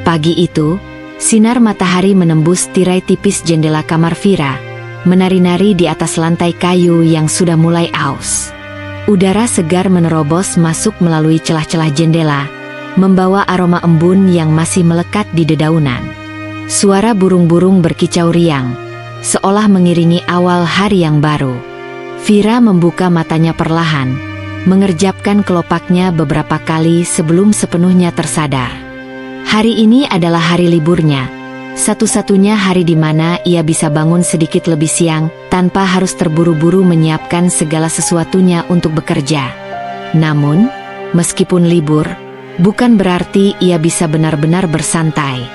Pagi itu, sinar matahari menembus tirai tipis jendela kamar Vira, menari-nari di atas lantai kayu yang sudah mulai aus. Udara segar menerobos masuk melalui celah-celah jendela, membawa aroma embun yang masih melekat di dedaunan. Suara burung-burung berkicau riang, seolah mengiringi awal hari yang baru. Vira membuka matanya perlahan, mengerjapkan kelopaknya beberapa kali sebelum sepenuhnya tersadar. Hari ini adalah hari liburnya, satu-satunya hari di mana ia bisa bangun sedikit lebih siang tanpa harus terburu-buru menyiapkan segala sesuatunya untuk bekerja. Namun, meskipun libur, bukan berarti ia bisa benar-benar bersantai.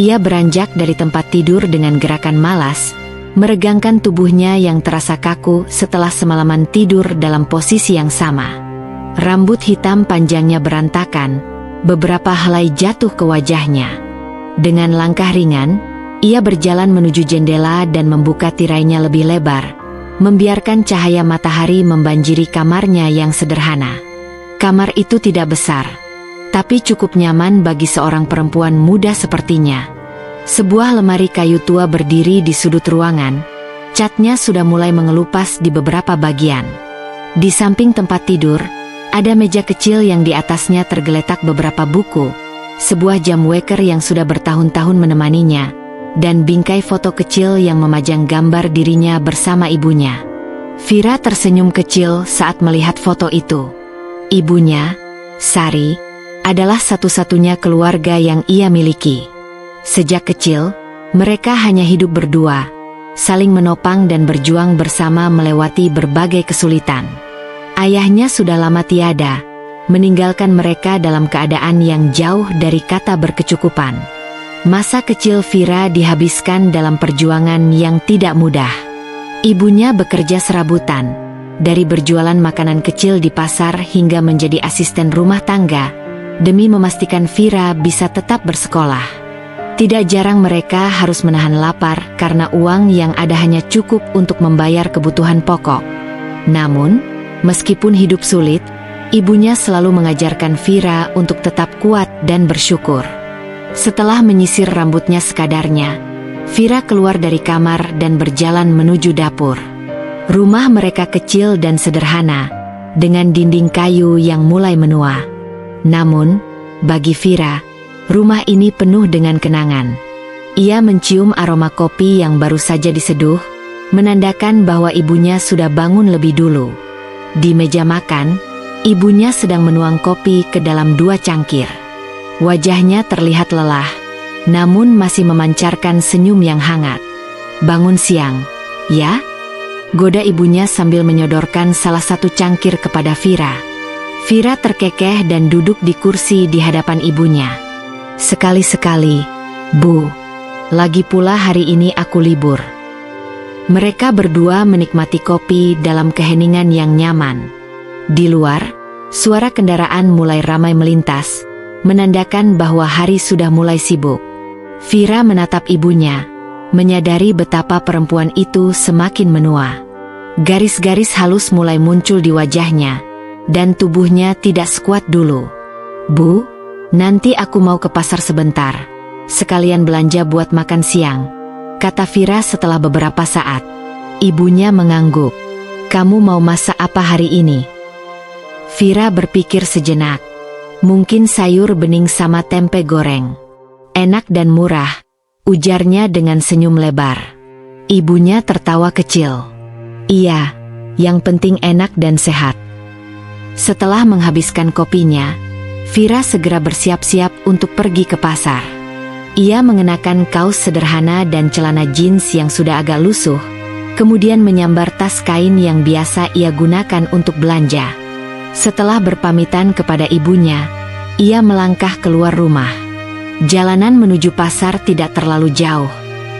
Ia beranjak dari tempat tidur dengan gerakan malas, meregangkan tubuhnya yang terasa kaku setelah semalaman tidur dalam posisi yang sama. Rambut hitam panjangnya berantakan, beberapa helai jatuh ke wajahnya. Dengan langkah ringan, ia berjalan menuju jendela dan membuka tirainya lebih lebar, membiarkan cahaya matahari membanjiri kamarnya yang sederhana. Kamar itu tidak besar, tapi cukup nyaman bagi seorang perempuan muda sepertinya. Sebuah lemari kayu tua berdiri di sudut ruangan, catnya sudah mulai mengelupas di beberapa bagian. Di samping tempat tidur, ada meja kecil yang di atasnya tergeletak beberapa buku, sebuah jam waker yang sudah bertahun-tahun menemaninya, dan bingkai foto kecil yang memajang gambar dirinya bersama ibunya. Vira tersenyum kecil saat melihat foto itu. Ibunya, Sari, adalah satu-satunya keluarga yang ia miliki. Sejak kecil, mereka hanya hidup berdua, saling menopang dan berjuang bersama melewati berbagai kesulitan. Ayahnya sudah lama tiada, meninggalkan mereka dalam keadaan yang jauh dari kata berkecukupan. Masa kecil Vira dihabiskan dalam perjuangan yang tidak mudah. Ibunya bekerja serabutan, dari berjualan makanan kecil di pasar hingga menjadi asisten rumah tangga, demi memastikan Vira bisa tetap bersekolah. Tidak jarang mereka harus menahan lapar karena uang yang ada hanya cukup untuk membayar kebutuhan pokok. Namun, meskipun hidup sulit, ibunya selalu mengajarkan Vira untuk tetap kuat dan bersyukur. Setelah menyisir rambutnya sekadarnya, Vira keluar dari kamar dan berjalan menuju dapur. Rumah mereka kecil dan sederhana, dengan dinding kayu yang mulai menua. Namun, bagi Vira, rumah ini penuh dengan kenangan. Ia mencium aroma kopi yang baru saja diseduh, menandakan bahwa ibunya sudah bangun lebih dulu. Di meja makan, ibunya sedang menuang kopi ke dalam 2 cangkir. Wajahnya terlihat lelah, namun masih memancarkan senyum yang hangat. "Bangun siang, ya?" goda ibunya sambil menyodorkan salah satu cangkir kepada Vira. Vira terkekeh dan duduk di kursi di hadapan ibunya. "Sekali-sekali, Bu. Lagi pula hari ini aku libur." Mereka berdua menikmati kopi dalam keheningan yang nyaman. Di luar, suara kendaraan mulai ramai melintas, menandakan bahwa hari sudah mulai sibuk. Vira menatap ibunya, menyadari betapa perempuan itu semakin menua. Garis-garis halus mulai muncul di wajahnya, dan tubuhnya tidak sekuat dulu. "Bu, nanti aku mau ke pasar sebentar, sekalian belanja buat makan siang," kata Vira setelah beberapa saat. Ibunya mengangguk. "Kamu mau masak apa hari ini?" Vira berpikir sejenak. "Mungkin sayur bening sama tempe goreng. Enak dan murah," ujarnya dengan senyum lebar. Ibunya tertawa kecil. "Iya, yang penting enak dan sehat." Setelah menghabiskan kopinya, Vira segera bersiap-siap untuk pergi ke pasar. Ia mengenakan kaos sederhana dan celana jeans yang sudah agak lusuh, kemudian menyambar tas kain yang biasa ia gunakan untuk belanja. Setelah berpamitan kepada ibunya, ia melangkah keluar rumah. Jalanan menuju pasar tidak terlalu jauh,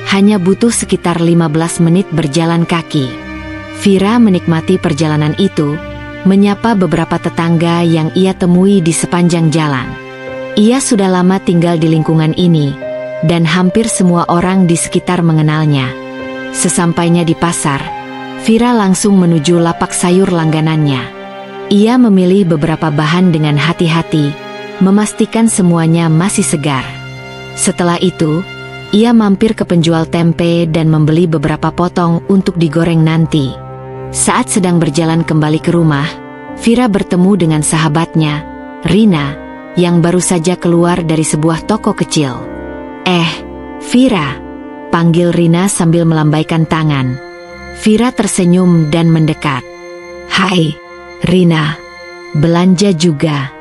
hanya butuh sekitar 15 menit berjalan kaki. Vira menikmati perjalanan itu, menyapa beberapa tetangga yang ia temui di sepanjang jalan. Ia sudah lama tinggal di lingkungan ini, dan hampir semua orang di sekitar mengenalnya. Sesampainya di pasar, Vira langsung menuju lapak sayur langganannya. Ia memilih beberapa bahan dengan hati-hati, memastikan semuanya masih segar. Setelah itu, ia mampir ke penjual tempe dan membeli beberapa potong untuk digoreng nanti. Saat sedang berjalan kembali ke rumah, Vira bertemu dengan sahabatnya, Rina, yang baru saja keluar dari sebuah toko kecil. Vira, panggil Rina sambil melambaikan tangan. Vira tersenyum dan mendekat. Hai, Rina, belanja juga?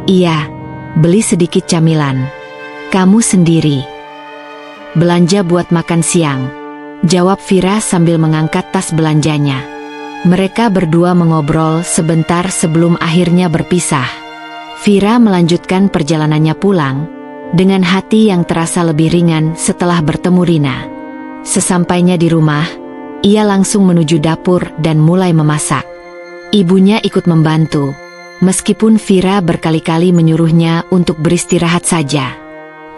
Iya, beli sedikit camilan. Kamu sendiri? Belanja buat makan siang, jawab Vira sambil mengangkat tas belanjanya. Mereka berdua mengobrol sebentar sebelum akhirnya berpisah. Vira melanjutkan perjalanannya pulang, dengan hati yang terasa lebih ringan setelah bertemu Rina. Sesampainya di rumah, ia langsung menuju dapur dan mulai memasak. Ibunya ikut membantu, meskipun Vira berkali-kali menyuruhnya untuk beristirahat saja.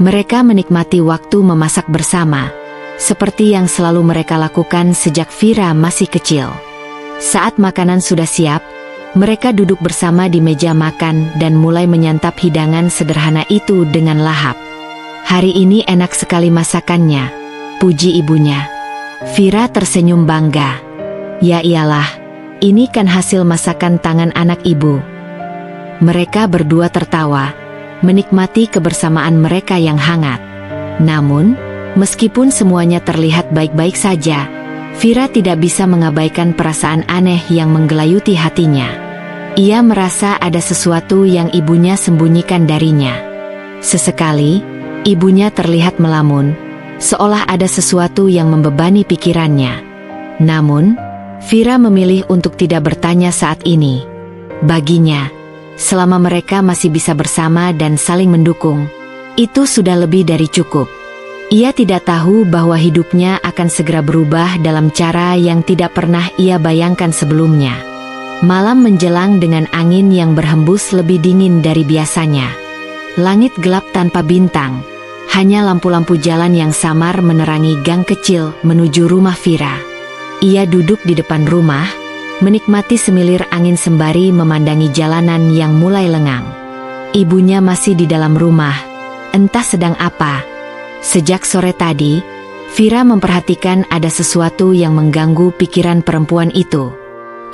Mereka menikmati waktu memasak bersama, seperti yang selalu mereka lakukan sejak Vira masih kecil. Saat makanan sudah siap, mereka duduk bersama di meja makan dan mulai menyantap hidangan sederhana itu dengan lahap. Hari ini enak sekali masakannya, puji ibunya. Vira tersenyum bangga. Ya iyalah, ini kan hasil masakan tangan anak ibu. Mereka berdua tertawa, menikmati kebersamaan mereka yang hangat. Namun, meskipun semuanya terlihat baik-baik saja, Vira tidak bisa mengabaikan perasaan aneh yang menggelayuti hatinya. Ia merasa ada sesuatu yang ibunya sembunyikan darinya. Sesekali, ibunya terlihat melamun, seolah ada sesuatu yang membebani pikirannya. Namun, Vira memilih untuk tidak bertanya saat ini. Baginya, selama mereka masih bisa bersama dan saling mendukung, itu sudah lebih dari cukup. Ia tidak tahu bahwa hidupnya akan segera berubah dalam cara yang tidak pernah ia bayangkan sebelumnya. Malam menjelang dengan angin yang berhembus lebih dingin dari biasanya. Langit gelap tanpa bintang, hanya lampu-lampu jalan yang samar menerangi gang kecil menuju rumah Vira. Ia duduk di depan rumah, menikmati semilir angin sembari memandangi jalanan yang mulai lengang. Ibunya masih di dalam rumah, entah sedang apa. Sejak sore tadi, Vira memperhatikan ada sesuatu yang mengganggu pikiran perempuan itu.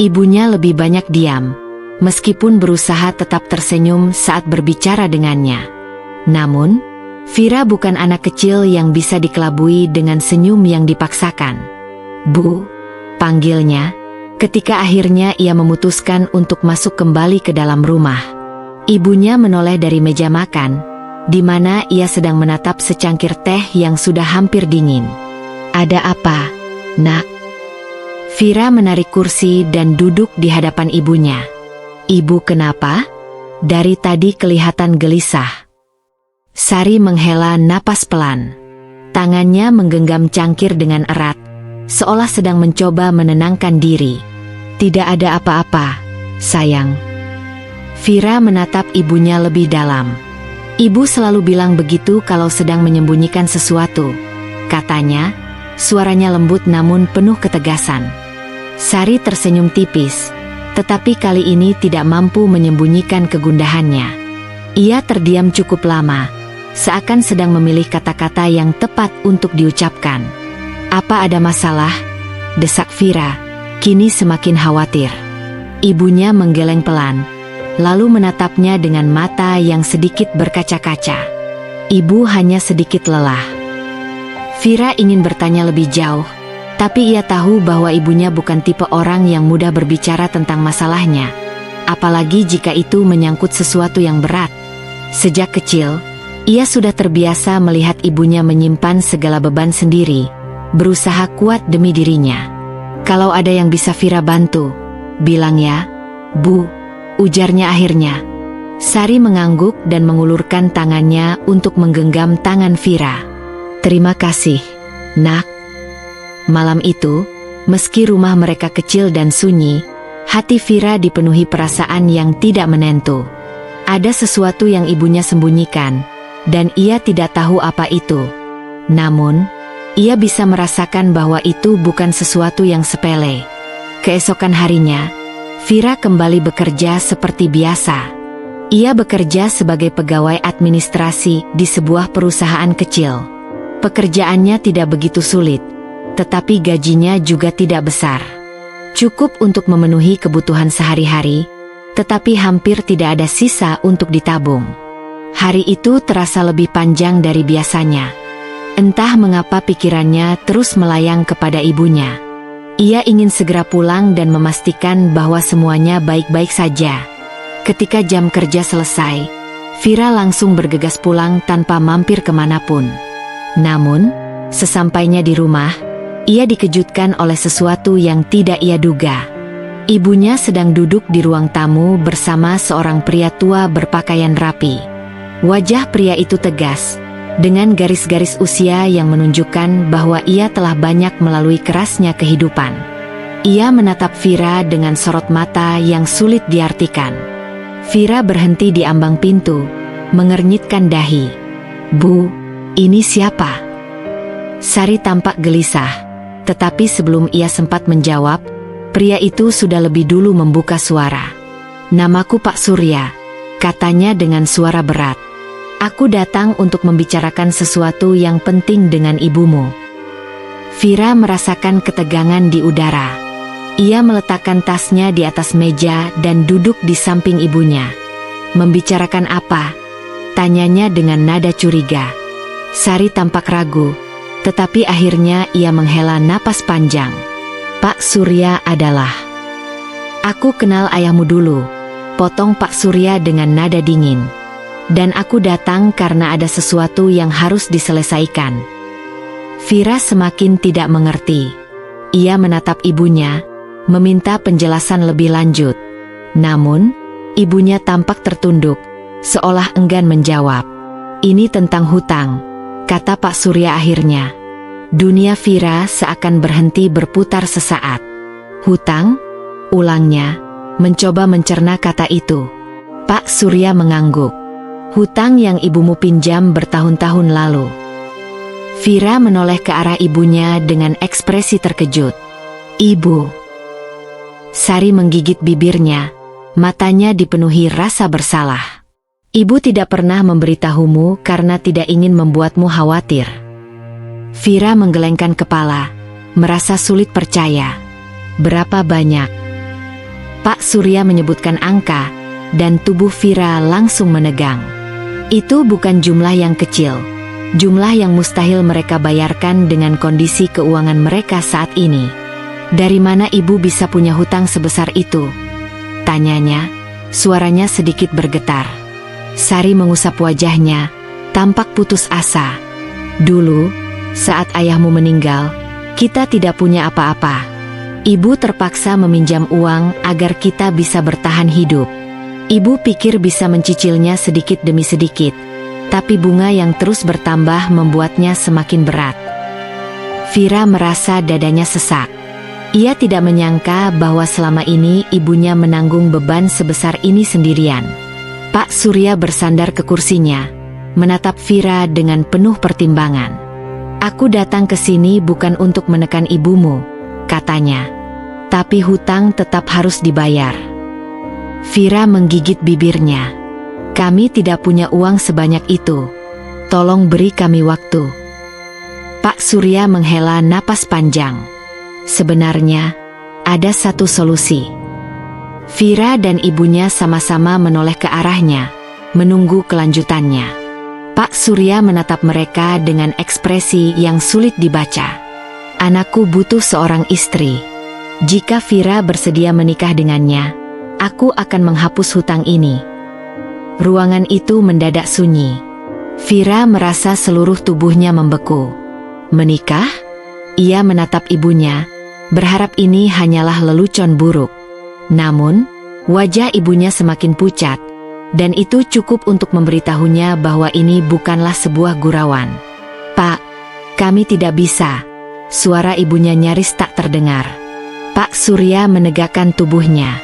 Ibunya lebih banyak diam, meskipun berusaha tetap tersenyum saat berbicara dengannya. Namun, Vira bukan anak kecil yang bisa dikelabui dengan senyum yang dipaksakan. Bu, panggilnya, ketika akhirnya ia memutuskan untuk masuk kembali ke dalam rumah. Ibunya menoleh dari meja makan, di mana ia sedang menatap secangkir teh yang sudah hampir dingin. Ada apa, Nak? Vira menarik kursi dan duduk di hadapan ibunya. Ibu kenapa? Dari tadi kelihatan gelisah. Sari menghela napas pelan. Tangannya menggenggam cangkir dengan erat, seolah sedang mencoba menenangkan diri. Tidak ada apa-apa, sayang. Vira menatap ibunya lebih dalam. Ibu selalu bilang begitu kalau sedang menyembunyikan sesuatu, katanya, suaranya lembut namun penuh ketegasan. Sari tersenyum tipis, tetapi kali ini tidak mampu menyembunyikan kegundahannya. Ia terdiam cukup lama, seakan sedang memilih kata-kata yang tepat untuk diucapkan. Apa ada masalah? Desak Vira, kini semakin khawatir. Ibunya menggeleng pelan, lalu menatapnya dengan mata yang sedikit berkaca-kaca. Ibu hanya sedikit lelah. Vira ingin bertanya lebih jauh, tapi ia tahu bahwa ibunya bukan tipe orang yang mudah berbicara tentang masalahnya, apalagi jika itu menyangkut sesuatu yang berat. Sejak kecil, ia sudah terbiasa melihat ibunya menyimpan segala beban sendiri, berusaha kuat demi dirinya. Kalau ada yang bisa Vira bantu, bilang ya, Bu, ujarnya akhirnya. Sari mengangguk dan mengulurkan tangannya untuk menggenggam tangan Vira. Terima kasih, Nak. Malam itu, meski rumah mereka kecil dan sunyi, hati Vira dipenuhi perasaan yang tidak menentu. Ada sesuatu yang ibunya sembunyikan, dan ia tidak tahu apa itu. Namun, ia bisa merasakan bahwa itu bukan sesuatu yang sepele. Keesokan harinya, Vira kembali bekerja seperti biasa. Ia bekerja sebagai pegawai administrasi di sebuah perusahaan kecil. Pekerjaannya tidak begitu sulit, tetapi gajinya juga tidak besar. Cukup untuk memenuhi kebutuhan sehari-hari, tetapi hampir tidak ada sisa untuk ditabung. Hari itu terasa lebih panjang dari biasanya. Entah mengapa pikirannya terus melayang kepada ibunya. Ia ingin segera pulang dan memastikan bahwa semuanya baik-baik saja. Ketika jam kerja selesai, Vira langsung bergegas pulang tanpa mampir kemanapun. Namun, sesampainya di rumah, ia dikejutkan oleh sesuatu yang tidak ia duga. Ibunya sedang duduk di ruang tamu bersama seorang pria tua berpakaian rapi. Wajah pria itu tegas, dengan garis-garis usia yang menunjukkan bahwa ia telah banyak melalui kerasnya kehidupan. Ia menatap Vira dengan sorot mata yang sulit diartikan. Vira berhenti di ambang pintu, mengernyitkan dahi. "Bu, ini siapa?" Sari tampak gelisah, tetapi sebelum ia sempat menjawab, pria itu sudah lebih dulu membuka suara. "Namaku Pak Surya," katanya dengan suara berat. "Aku datang untuk membicarakan sesuatu yang penting dengan ibumu." Vira merasakan ketegangan di udara. Ia meletakkan tasnya di atas meja dan duduk di samping ibunya. "Membicarakan apa?" tanyanya dengan nada curiga. Sari tampak ragu, tetapi akhirnya ia menghela napas panjang. "Pak Surya adalah..." "Aku kenal ayahmu dulu," potong Pak Surya dengan nada dingin. "Dan aku datang karena ada sesuatu yang harus diselesaikan." Vira semakin tidak mengerti. Ia menatap ibunya, meminta penjelasan lebih lanjut. Namun, ibunya tampak tertunduk, seolah enggan menjawab. "Ini tentang hutang," kata Pak Surya akhirnya. Dunia Vira seakan berhenti berputar sesaat. "Hutang?" ulangnya, mencoba mencerna kata itu. Pak Surya mengangguk. "Hutang yang ibumu pinjam bertahun-tahun lalu." Vira menoleh ke arah ibunya dengan ekspresi terkejut. "Ibu." Sari menggigit bibirnya, matanya dipenuhi rasa bersalah. "Ibu tidak pernah memberitahumu karena tidak ingin membuatmu khawatir." Vira menggelengkan kepala, merasa sulit percaya. "Berapa banyak?" Pak Surya menyebutkan angka, dan tubuh Vira langsung menegang. Itu bukan jumlah yang kecil, jumlah yang mustahil mereka bayarkan dengan kondisi keuangan mereka saat ini. "Dari mana ibu bisa punya hutang sebesar itu?" tanyanya, suaranya sedikit bergetar. Sari mengusap wajahnya, tampak putus asa. "Dulu, saat ayahmu meninggal, kita tidak punya apa-apa. Ibu terpaksa meminjam uang agar kita bisa bertahan hidup. Ibu pikir bisa mencicilnya sedikit demi sedikit, tapi bunga yang terus bertambah membuatnya semakin berat." Vira merasa dadanya sesak. Ia tidak menyangka bahwa selama ini ibunya menanggung beban sebesar ini sendirian. Pak Surya bersandar ke kursinya, menatap Vira dengan penuh pertimbangan. "Aku datang ke sini bukan untuk menekan ibumu," katanya. "Tapi hutang tetap harus dibayar." Vira menggigit bibirnya. "Kami tidak punya uang sebanyak itu. Tolong beri kami waktu." Pak Surya menghela napas panjang. "Sebenarnya, ada satu solusi." Vira dan ibunya sama-sama menoleh ke arahnya, menunggu kelanjutannya. Pak Surya menatap mereka dengan ekspresi yang sulit dibaca. "Anakku butuh seorang istri. Jika Vira bersedia menikah dengannya, aku akan menghapus hutang ini." Ruangan itu mendadak sunyi. Vira merasa seluruh tubuhnya membeku. "Menikah?" Ia menatap ibunya, berharap ini hanyalah lelucon buruk. Namun, wajah ibunya semakin pucat, dan itu cukup untuk memberitahunya bahwa ini bukanlah sebuah gurauan. "Pak, kami tidak bisa." Suara ibunya nyaris tak terdengar. Pak Surya menegakkan tubuhnya.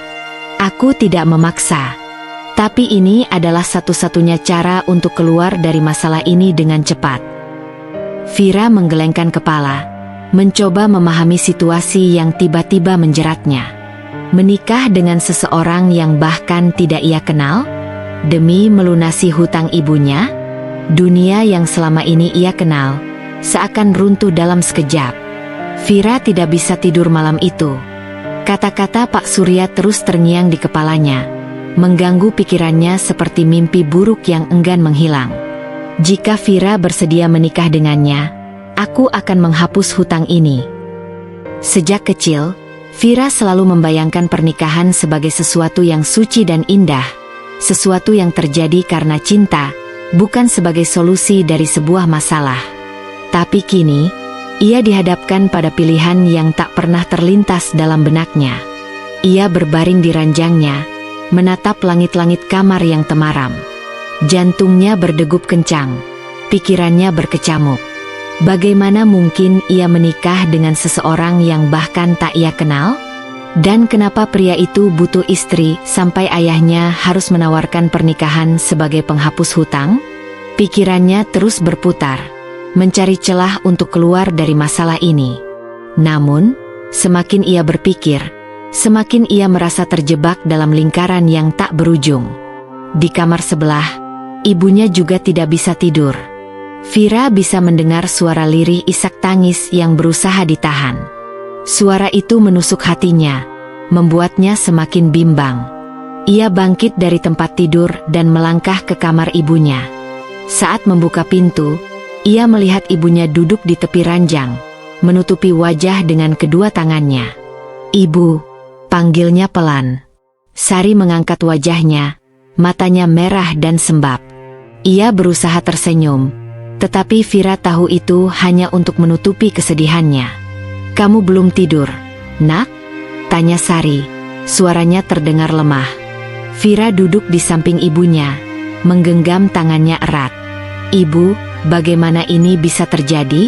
"Aku tidak memaksa. Tapi ini adalah satu-satunya cara untuk keluar dari masalah ini dengan cepat." Vira menggelengkan kepala, mencoba memahami situasi yang tiba-tiba menjeratnya. Menikah dengan seseorang yang bahkan tidak ia kenal? demi melunasi hutang ibunya. Dunia yang selama ini ia kenal seakan runtuh dalam sekejap. Vira tidak bisa tidur malam itu. Kata-kata Pak Surya terus terngiang di kepalanya, mengganggu pikirannya seperti mimpi buruk yang enggan menghilang. Jika Vira bersedia menikah dengannya, aku akan menghapus hutang ini. Sejak kecil, Vira selalu membayangkan pernikahan sebagai sesuatu yang suci dan indah, sesuatu yang terjadi karena cinta, bukan sebagai solusi dari sebuah masalah. Tapi kini, ia dihadapkan pada pilihan yang tak pernah terlintas dalam benaknya. Ia berbaring di ranjangnya, menatap langit-langit kamar yang temaram. Jantungnya berdegup kencang, pikirannya berkecamuk. Bagaimana mungkin ia menikah dengan seseorang yang bahkan tak ia kenal? Dan kenapa pria itu butuh istri sampai ayahnya harus menawarkan pernikahan sebagai penghapus hutang? Pikirannya terus berputar, mencari celah untuk keluar dari masalah ini. Namun, semakin ia berpikir, semakin ia merasa terjebak dalam lingkaran yang tak berujung. Di kamar sebelah, ibunya juga tidak bisa tidur. Vira bisa mendengar suara lirih isak tangis yang berusaha ditahan. Suara itu menusuk hatinya, membuatnya semakin bimbang. Ia bangkit dari tempat tidur dan melangkah ke kamar ibunya. Saat membuka pintu, ia melihat ibunya duduk di tepi ranjang, menutupi wajah dengan kedua tangannya. "Ibu," panggilnya pelan. Sari mengangkat wajahnya, matanya merah dan sembab. Ia berusaha tersenyum, tetapi Vira tahu itu hanya untuk menutupi kesedihannya. "Kamu belum tidur, Nak?" tanya Sari. Suaranya terdengar lemah. Vira duduk di samping ibunya, menggenggam tangannya erat. "Ibu, bagaimana ini bisa terjadi?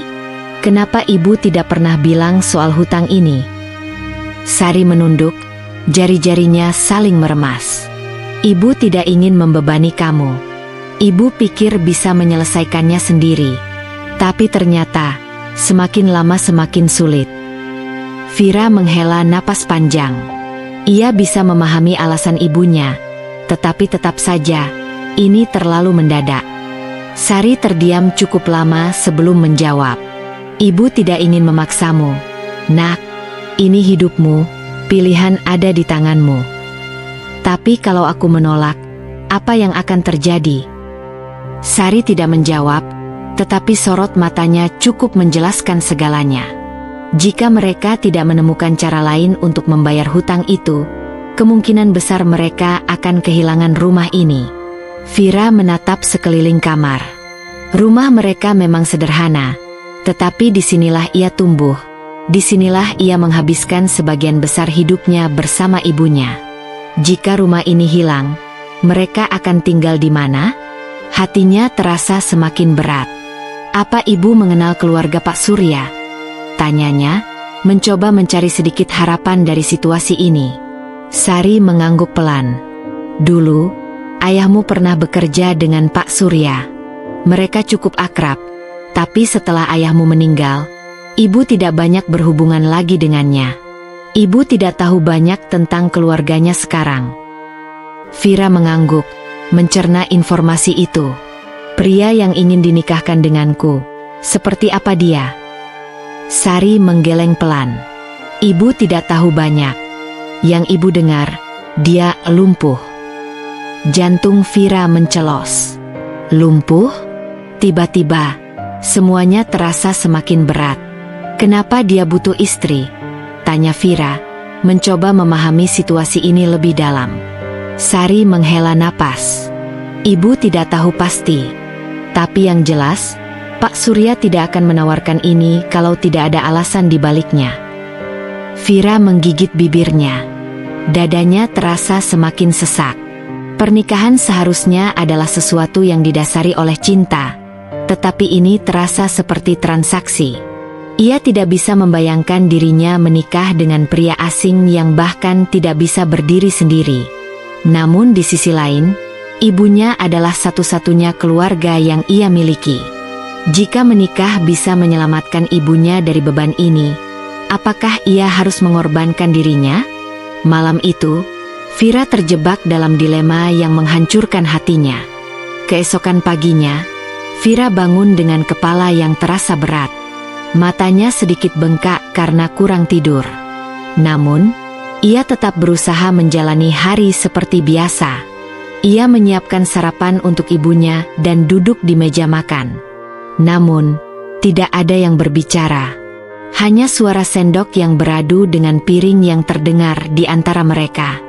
Kenapa ibu tidak pernah bilang soal hutang ini?" Sari menunduk, jari-jarinya saling meremas. "Ibu tidak ingin membebani kamu. Ibu pikir bisa menyelesaikannya sendiri. Tapi ternyata, semakin lama semakin sulit." Vira menghela napas panjang. Ia bisa memahami alasan ibunya, tetapi tetap saja, ini terlalu mendadak. Sari terdiam cukup lama sebelum menjawab. "Ibu tidak ingin memaksamu, Nak. Ini hidupmu, pilihan ada di tanganmu. Tapi kalau aku menolak, apa yang akan terjadi?" Sari tidak menjawab, tetapi sorot matanya cukup menjelaskan segalanya. Jika mereka tidak menemukan cara lain untuk membayar hutang itu, kemungkinan besar mereka akan kehilangan rumah ini. Vira menatap sekeliling kamar. Rumah mereka memang sederhana, tetapi disinilah ia tumbuh. Disinilah ia menghabiskan sebagian besar hidupnya bersama ibunya. Jika rumah ini hilang, mereka akan tinggal di mana? Hatinya terasa semakin berat. "Apa ibu mengenal keluarga Pak Surya?" tanyanya, mencoba mencari sedikit harapan dari situasi ini. Sari mengangguk pelan. "Dulu, ayahmu pernah bekerja dengan Pak Surya. Mereka cukup akrab, tapi setelah ayahmu meninggal, ibu tidak banyak berhubungan lagi dengannya. Ibu tidak tahu banyak tentang keluarganya sekarang." Vira mengangguk, mencerna informasi itu. "Pria yang ingin dinikahkan denganku, seperti apa dia?" Sari menggeleng pelan. "Ibu tidak tahu banyak. Yang ibu dengar, dia lumpuh." Jantung Vira mencelos. "Lumpuh?" Tiba-tiba, semuanya terasa semakin berat. "Kenapa dia butuh istri?" tanya Vira, mencoba memahami situasi ini lebih dalam. Sari menghela napas. "Ibu tidak tahu pasti. Tapi yang jelas, Pak Surya tidak akan menawarkan ini kalau tidak ada alasan di baliknya." Vira menggigit bibirnya. Dadanya terasa semakin sesak. Pernikahan seharusnya adalah sesuatu yang didasari oleh cinta, tetapi ini terasa seperti transaksi. Ia tidak bisa membayangkan dirinya menikah dengan pria asing yang bahkan tidak bisa berdiri sendiri. Namun di sisi lain, ibunya adalah satu-satunya keluarga yang ia miliki. Jika menikah bisa menyelamatkan ibunya dari beban ini, apakah ia harus mengorbankan dirinya? Malam itu, Vira terjebak dalam dilema yang menghancurkan hatinya. Keesokan paginya, Vira bangun dengan kepala yang terasa berat. Matanya sedikit bengkak karena kurang tidur. Namun, ia tetap berusaha menjalani hari seperti biasa. Ia menyiapkan sarapan untuk ibunya dan duduk di meja makan. Namun, tidak ada yang berbicara. Hanya suara sendok yang beradu dengan piring yang terdengar di antara mereka.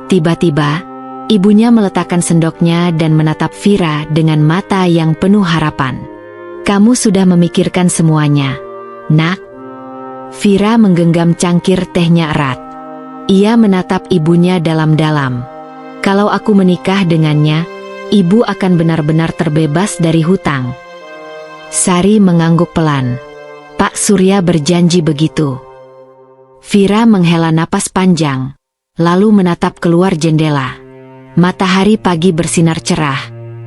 Tiba-tiba, ibunya meletakkan sendoknya dan menatap Vira dengan mata yang penuh harapan. "Kamu sudah memikirkan semuanya, Nak?" Vira menggenggam cangkir tehnya erat. Ia menatap ibunya dalam-dalam. "Kalau aku menikah dengannya, ibu akan benar-benar terbebas dari hutang." Sari mengangguk pelan. "Pak Surya berjanji begitu." Vira menghela napas panjang, lalu menatap keluar jendela. Matahari pagi bersinar cerah,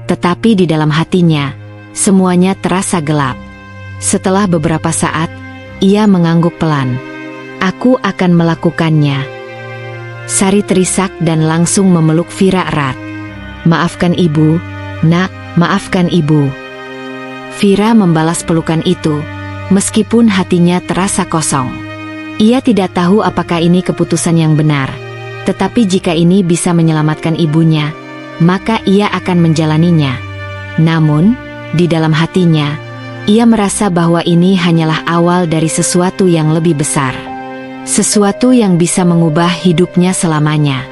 tetapi di dalam hatinya, semuanya terasa gelap. Setelah beberapa saat, ia mengangguk pelan. "Aku akan melakukannya." Sari terisak dan langsung memeluk Vira erat. "Maafkan ibu, Nak, maafkan ibu." Vira membalas pelukan itu, meskipun hatinya terasa kosong. Ia tidak tahu apakah ini keputusan yang benar, tetapi jika ini bisa menyelamatkan ibunya, maka ia akan menjalaninya. Namun, di dalam hatinya, ia merasa bahwa ini hanyalah awal dari sesuatu yang lebih besar. Sesuatu yang bisa mengubah hidupnya selamanya.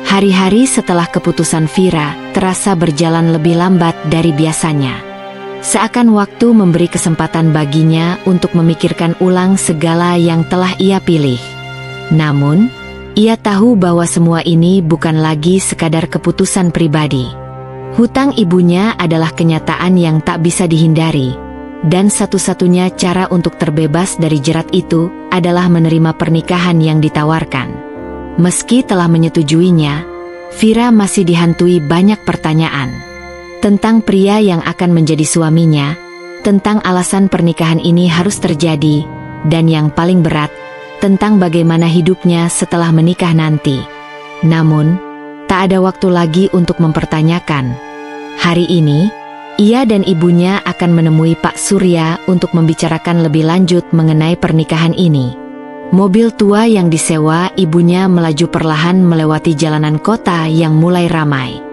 Hari-hari setelah keputusan Vira terasa berjalan lebih lambat dari biasanya. Seakan waktu memberi kesempatan baginya untuk memikirkan ulang segala yang telah ia pilih. Namun, ia tahu bahwa semua ini bukan lagi sekadar keputusan pribadi. Hutang ibunya adalah kenyataan yang tak bisa dihindari, dan satu-satunya cara untuk terbebas dari jerat itu adalah menerima pernikahan yang ditawarkan. Meski telah menyetujuinya, Vira masih dihantui banyak pertanyaan. Tentang pria yang akan menjadi suaminya, tentang alasan pernikahan ini harus terjadi, dan yang paling berat, tentang bagaimana hidupnya setelah menikah nanti. Namun, tak ada waktu lagi untuk mempertanyakan. Hari ini, ia dan ibunya akan menemui Pak Surya untuk membicarakan lebih lanjut mengenai pernikahan ini. Mobil tua yang disewa ibunya melaju perlahan melewati jalanan kota yang mulai ramai.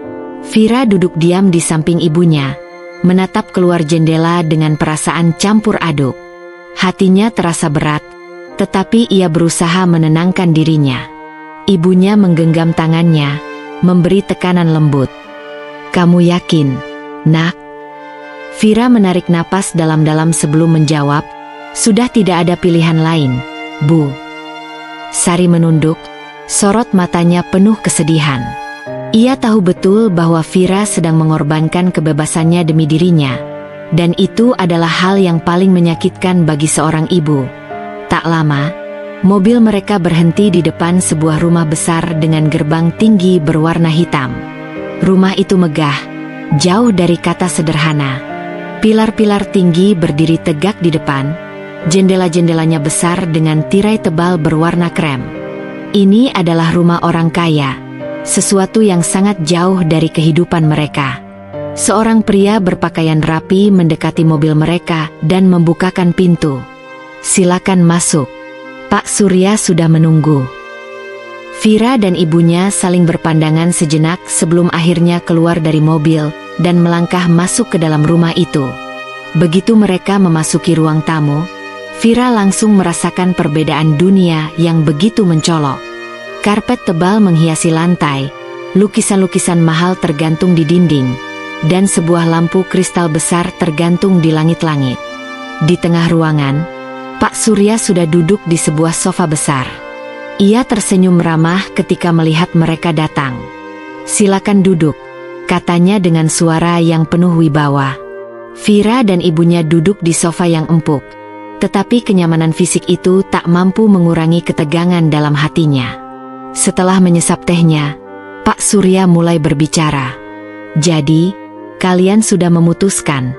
Vira duduk diam di samping ibunya, menatap keluar jendela dengan perasaan campur aduk. Hatinya terasa berat, tetapi ia berusaha menenangkan dirinya. Ibunya menggenggam tangannya, memberi tekanan lembut. "Kamu yakin, Nak?" Vira menarik napas dalam-dalam sebelum menjawab, "Sudah tidak ada pilihan lain, Bu." Sari menunduk, sorot matanya penuh kesedihan. Ia tahu betul bahwa Vira sedang mengorbankan kebebasannya demi dirinya, dan itu adalah hal yang paling menyakitkan bagi seorang ibu. Tak lama, mobil mereka berhenti di depan sebuah rumah besar dengan gerbang tinggi berwarna hitam. Rumah itu megah, jauh dari kata sederhana. Pilar-pilar tinggi berdiri tegak di depan, jendela-jendelanya besar dengan tirai tebal berwarna krem. Ini adalah rumah orang kaya, sesuatu yang sangat jauh dari kehidupan mereka. Seorang pria berpakaian rapi mendekati mobil mereka dan membukakan pintu. "Silakan masuk. Pak Surya sudah menunggu." Vira dan ibunya saling berpandangan sejenak sebelum akhirnya keluar dari mobil dan melangkah masuk ke dalam rumah itu. Begitu mereka memasuki ruang tamu, Vira langsung merasakan perbedaan dunia yang begitu mencolok. Karpet tebal menghiasi lantai, lukisan-lukisan mahal tergantung di dinding, dan sebuah lampu kristal besar tergantung di langit-langit. Di tengah ruangan, Pak Surya sudah duduk di sebuah sofa besar. Ia tersenyum ramah ketika melihat mereka datang. "Silakan duduk," katanya dengan suara yang penuh wibawa. Vira dan ibunya duduk di sofa yang empuk, tetapi kenyamanan fisik itu tak mampu mengurangi ketegangan dalam hatinya. Setelah menyesap tehnya, Pak Surya mulai berbicara. "Jadi, kalian sudah memutuskan?"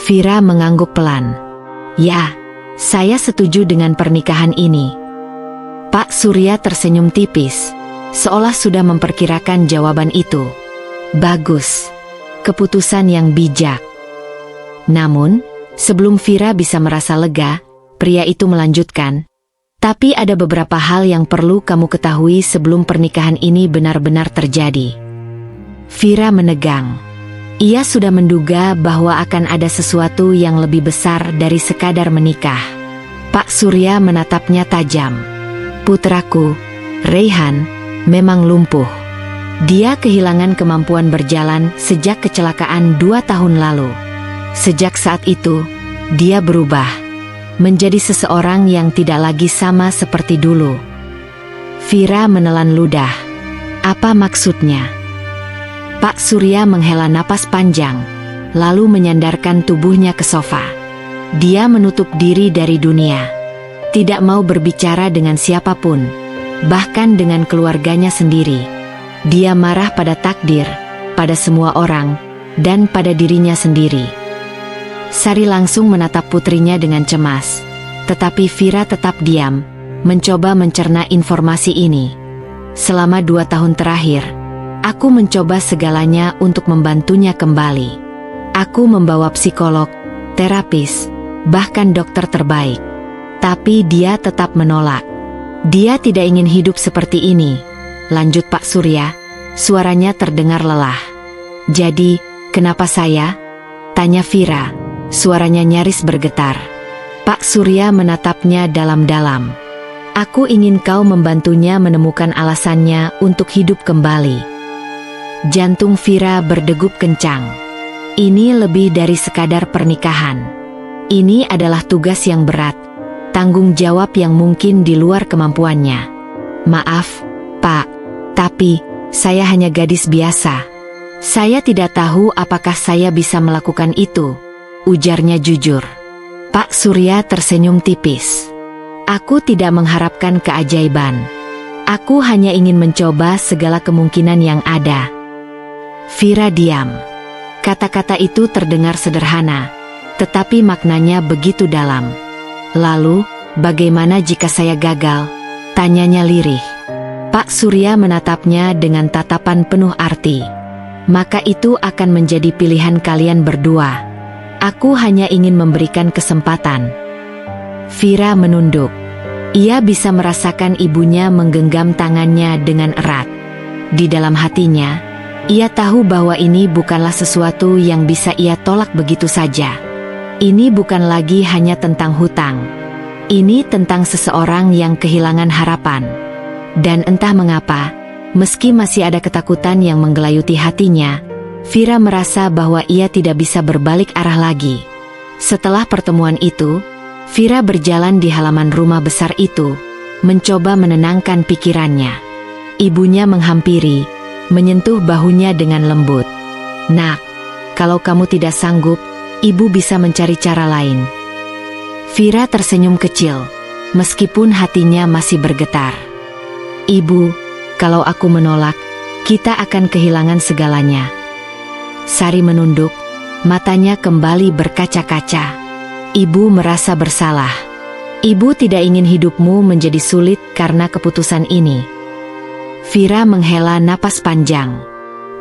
Vira mengangguk pelan. "Ya, saya setuju dengan pernikahan ini." Pak Surya tersenyum tipis. seolah sudah memperkirakan jawaban itu. Bagus, keputusan yang bijak. Namun, sebelum Vira bisa merasa lega, pria itu melanjutkan, tapi ada beberapa hal yang perlu kamu ketahui sebelum pernikahan ini benar-benar terjadi. Vira menegang. Ia sudah menduga bahwa akan ada sesuatu yang lebih besar dari sekadar menikah. Pak Surya menatapnya tajam. Putraku, Raihan, memang lumpuh. Dia kehilangan kemampuan berjalan sejak kecelakaan 2 tahun lalu. Sejak saat itu, dia berubah menjadi seseorang yang tidak lagi sama seperti dulu. Vira menelan ludah. Apa maksudnya? Pak Surya menghela napas panjang, lalu menyandarkan tubuhnya ke sofa. Dia menutup diri dari dunia. Tidak mau berbicara dengan siapapun, bahkan dengan keluarganya sendiri. Dia marah pada takdir, pada semua orang, dan pada dirinya sendiri. Sari langsung menatap putrinya dengan cemas, tetapi Vira tetap diam, mencoba mencerna informasi ini. Selama 2 tahun terakhir, aku mencoba segalanya untuk membantunya kembali. Aku membawa psikolog, terapis, bahkan dokter terbaik. Tapi dia tetap menolak. Dia tidak ingin hidup seperti ini, lanjut Pak Surya, suaranya terdengar lelah. Jadi, kenapa saya? Tanya Vira, suaranya nyaris bergetar. Pak Surya menatapnya dalam-dalam. Aku ingin kau membantunya menemukan alasannya untuk hidup kembali. Jantung Vira berdegup kencang. Ini lebih dari sekadar pernikahan. Ini adalah tugas yang berat, tanggung jawab yang mungkin di luar kemampuannya. Maaf, Pak, tapi saya hanya gadis biasa. Saya tidak tahu apakah saya bisa melakukan itu, ujarnya jujur. Pak Surya tersenyum tipis. Aku tidak mengharapkan keajaiban. Aku hanya ingin mencoba segala kemungkinan yang ada. Vira diam. Kata-kata itu terdengar sederhana, tetapi maknanya begitu dalam. Lalu, bagaimana jika saya gagal? Tanyanya lirih. Pak Surya menatapnya dengan tatapan penuh arti. Maka itu akan menjadi pilihan kalian berdua. Aku hanya ingin memberikan kesempatan. Vira menunduk. Ia bisa merasakan ibunya menggenggam tangannya dengan erat. Di dalam hatinya, ia tahu bahwa ini bukanlah sesuatu yang bisa ia tolak begitu saja. Ini bukan lagi hanya tentang hutang. Ini tentang seseorang yang kehilangan harapan. Dan entah mengapa, meski masih ada ketakutan yang menggelayuti hatinya, Vira merasa bahwa ia tidak bisa berbalik arah lagi. Setelah pertemuan itu, Vira berjalan di halaman rumah besar itu, mencoba menenangkan pikirannya. Ibunya menghampiri, menyentuh bahunya dengan lembut. Nak, kalau kamu tidak sanggup, ibu bisa mencari cara lain. Vira tersenyum kecil, meskipun hatinya masih bergetar. Ibu, kalau aku menolak, kita akan kehilangan segalanya. Sari menunduk, matanya kembali berkaca-kaca. Ibu merasa bersalah. Ibu tidak ingin hidupmu menjadi sulit karena keputusan ini. Vira menghela napas panjang.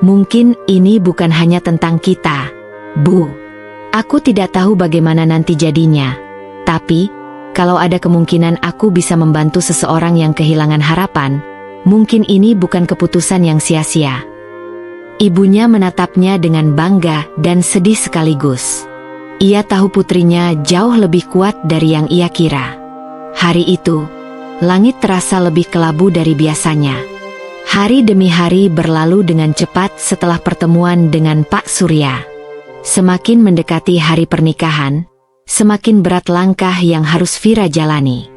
Mungkin ini bukan hanya tentang kita, Bu. Aku tidak tahu bagaimana nanti jadinya. Tapi, kalau ada kemungkinan aku bisa membantu seseorang yang kehilangan harapan, mungkin ini bukan keputusan yang sia-sia. Ibunya menatapnya dengan bangga dan sedih sekaligus. Ia tahu putrinya jauh lebih kuat dari yang ia kira. Hari itu, langit terasa lebih kelabu dari biasanya. Hari demi hari berlalu dengan cepat setelah pertemuan dengan Pak Surya. Semakin mendekati hari pernikahan, semakin berat langkah yang harus Vira jalani.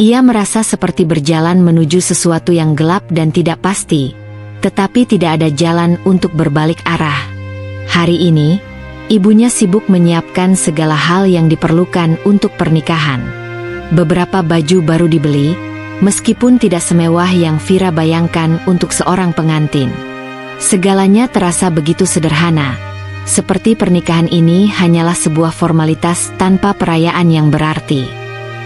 Ia merasa seperti berjalan menuju sesuatu yang gelap dan tidak pasti, tetapi tidak ada jalan untuk berbalik arah. Hari ini, ibunya sibuk menyiapkan segala hal yang diperlukan untuk pernikahan. Beberapa baju baru dibeli, meskipun tidak semewah yang Vira bayangkan untuk seorang pengantin. Segalanya terasa begitu sederhana, seperti pernikahan ini hanyalah sebuah formalitas tanpa perayaan yang berarti.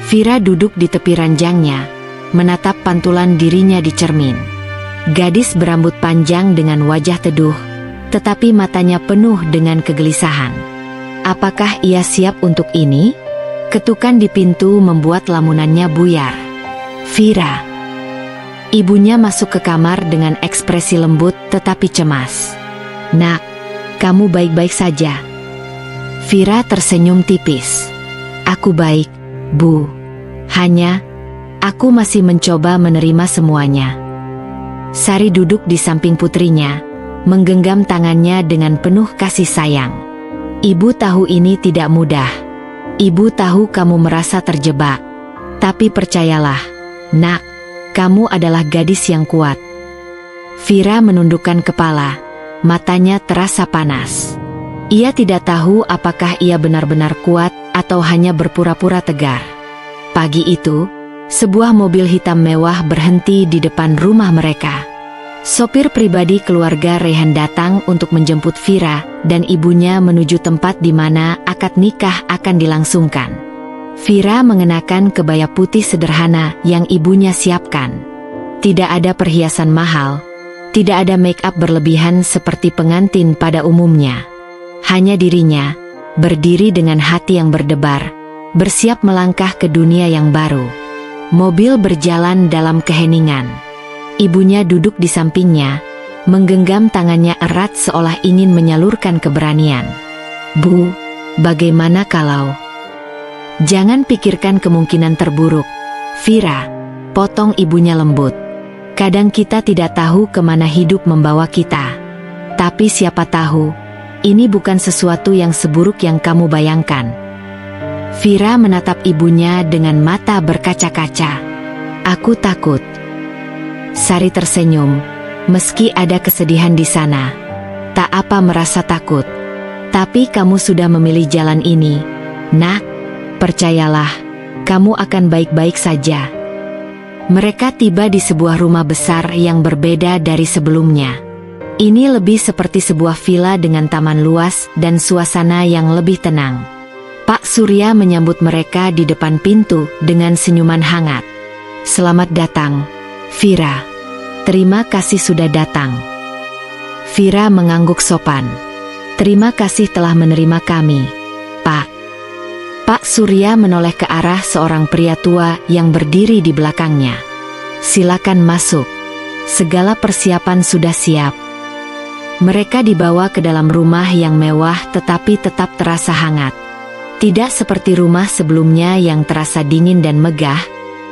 Vira duduk di tepi ranjangnya, menatap pantulan dirinya di cermin. Gadis berambut panjang dengan wajah teduh, tetapi matanya penuh dengan kegelisahan. Apakah ia siap untuk ini? Ketukan di pintu membuat lamunannya buyar. Vira. Ibunya masuk ke kamar dengan ekspresi lembut tetapi cemas. Nak, kamu baik-baik saja? Vira tersenyum tipis. Aku baik, Bu. Hanya, aku masih mencoba menerima semuanya. Sari duduk di samping putrinya, menggenggam tangannya dengan penuh kasih sayang. Ibu tahu ini tidak mudah. Ibu tahu kamu merasa terjebak. Tapi percayalah, Nak, kamu adalah gadis yang kuat. Vira menundukkan kepala, matanya terasa panas. Ia tidak tahu apakah ia benar-benar kuat atau hanya berpura-pura tegar. Pagi itu, sebuah mobil hitam mewah berhenti di depan rumah mereka. Sopir pribadi keluarga Rehan datang untuk menjemput Vira dan ibunya menuju tempat di mana akad nikah akan dilangsungkan. Vira mengenakan kebaya putih sederhana yang ibunya siapkan. Tidak ada perhiasan mahal, tidak ada make up berlebihan seperti pengantin pada umumnya. Hanya dirinya, berdiri dengan hati yang berdebar, bersiap melangkah ke dunia yang baru. Mobil berjalan dalam keheningan. Ibunya duduk di sampingnya, menggenggam tangannya erat seolah ingin menyalurkan keberanian. Bu, bagaimana kalau... Jangan pikirkan kemungkinan terburuk, Vira, potong ibunya lembut. Kadang kita tidak tahu kemana hidup membawa kita. Tapi siapa tahu, ini bukan sesuatu yang seburuk yang kamu bayangkan. Vira menatap ibunya dengan mata berkaca-kaca. Aku takut. Sari tersenyum, meski ada kesedihan di sana. Tak apa merasa takut. Tapi kamu sudah memilih jalan ini, Nak. Percayalah, kamu akan baik-baik saja. Mereka tiba di sebuah rumah besar yang berbeda dari sebelumnya. Ini lebih seperti sebuah villa dengan taman luas dan suasana yang lebih tenang. Pak Surya menyambut mereka di depan pintu dengan senyuman hangat. Selamat datang, Vira. Terima kasih sudah datang. Vira mengangguk sopan. Terima kasih telah menerima kami, Pak. Pak Surya menoleh ke arah seorang pria tua yang berdiri di belakangnya. Silakan masuk. Segala persiapan sudah siap. Mereka dibawa ke dalam rumah yang mewah tetapi tetap terasa hangat. Tidak seperti rumah sebelumnya yang terasa dingin dan megah,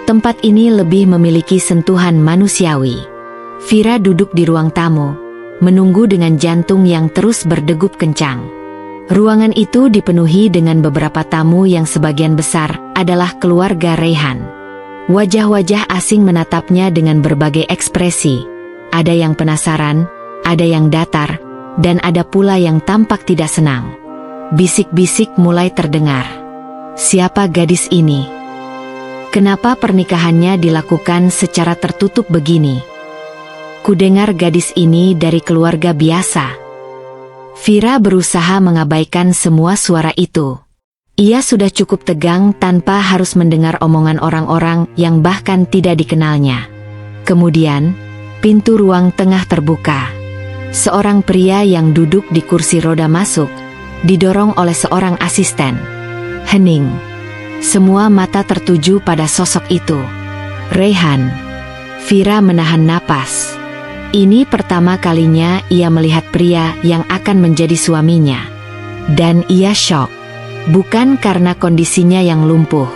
tempat ini lebih memiliki sentuhan manusiawi. Vira duduk di ruang tamu, menunggu dengan jantung yang terus berdegup kencang. Ruangan itu dipenuhi dengan beberapa tamu yang sebagian besar adalah keluarga Rehan. Wajah-wajah asing menatapnya dengan berbagai ekspresi. Ada yang penasaran, ada yang datar, dan ada pula yang tampak tidak senang. Bisik-bisik mulai terdengar. Siapa gadis ini? Kenapa pernikahannya dilakukan secara tertutup begini? Kudengar gadis ini dari keluarga biasa. Vira berusaha mengabaikan semua suara itu. Ia sudah cukup tegang tanpa harus mendengar omongan orang-orang yang bahkan tidak dikenalnya. Kemudian, pintu ruang tengah terbuka. Seorang pria yang duduk di kursi roda masuk, didorong oleh seorang asisten. Hening. Semua mata tertuju pada sosok itu. Rehan. Vira menahan napas. Ini pertama kalinya ia melihat pria yang akan menjadi suaminya. Dan ia syok. Bukan karena kondisinya yang lumpuh,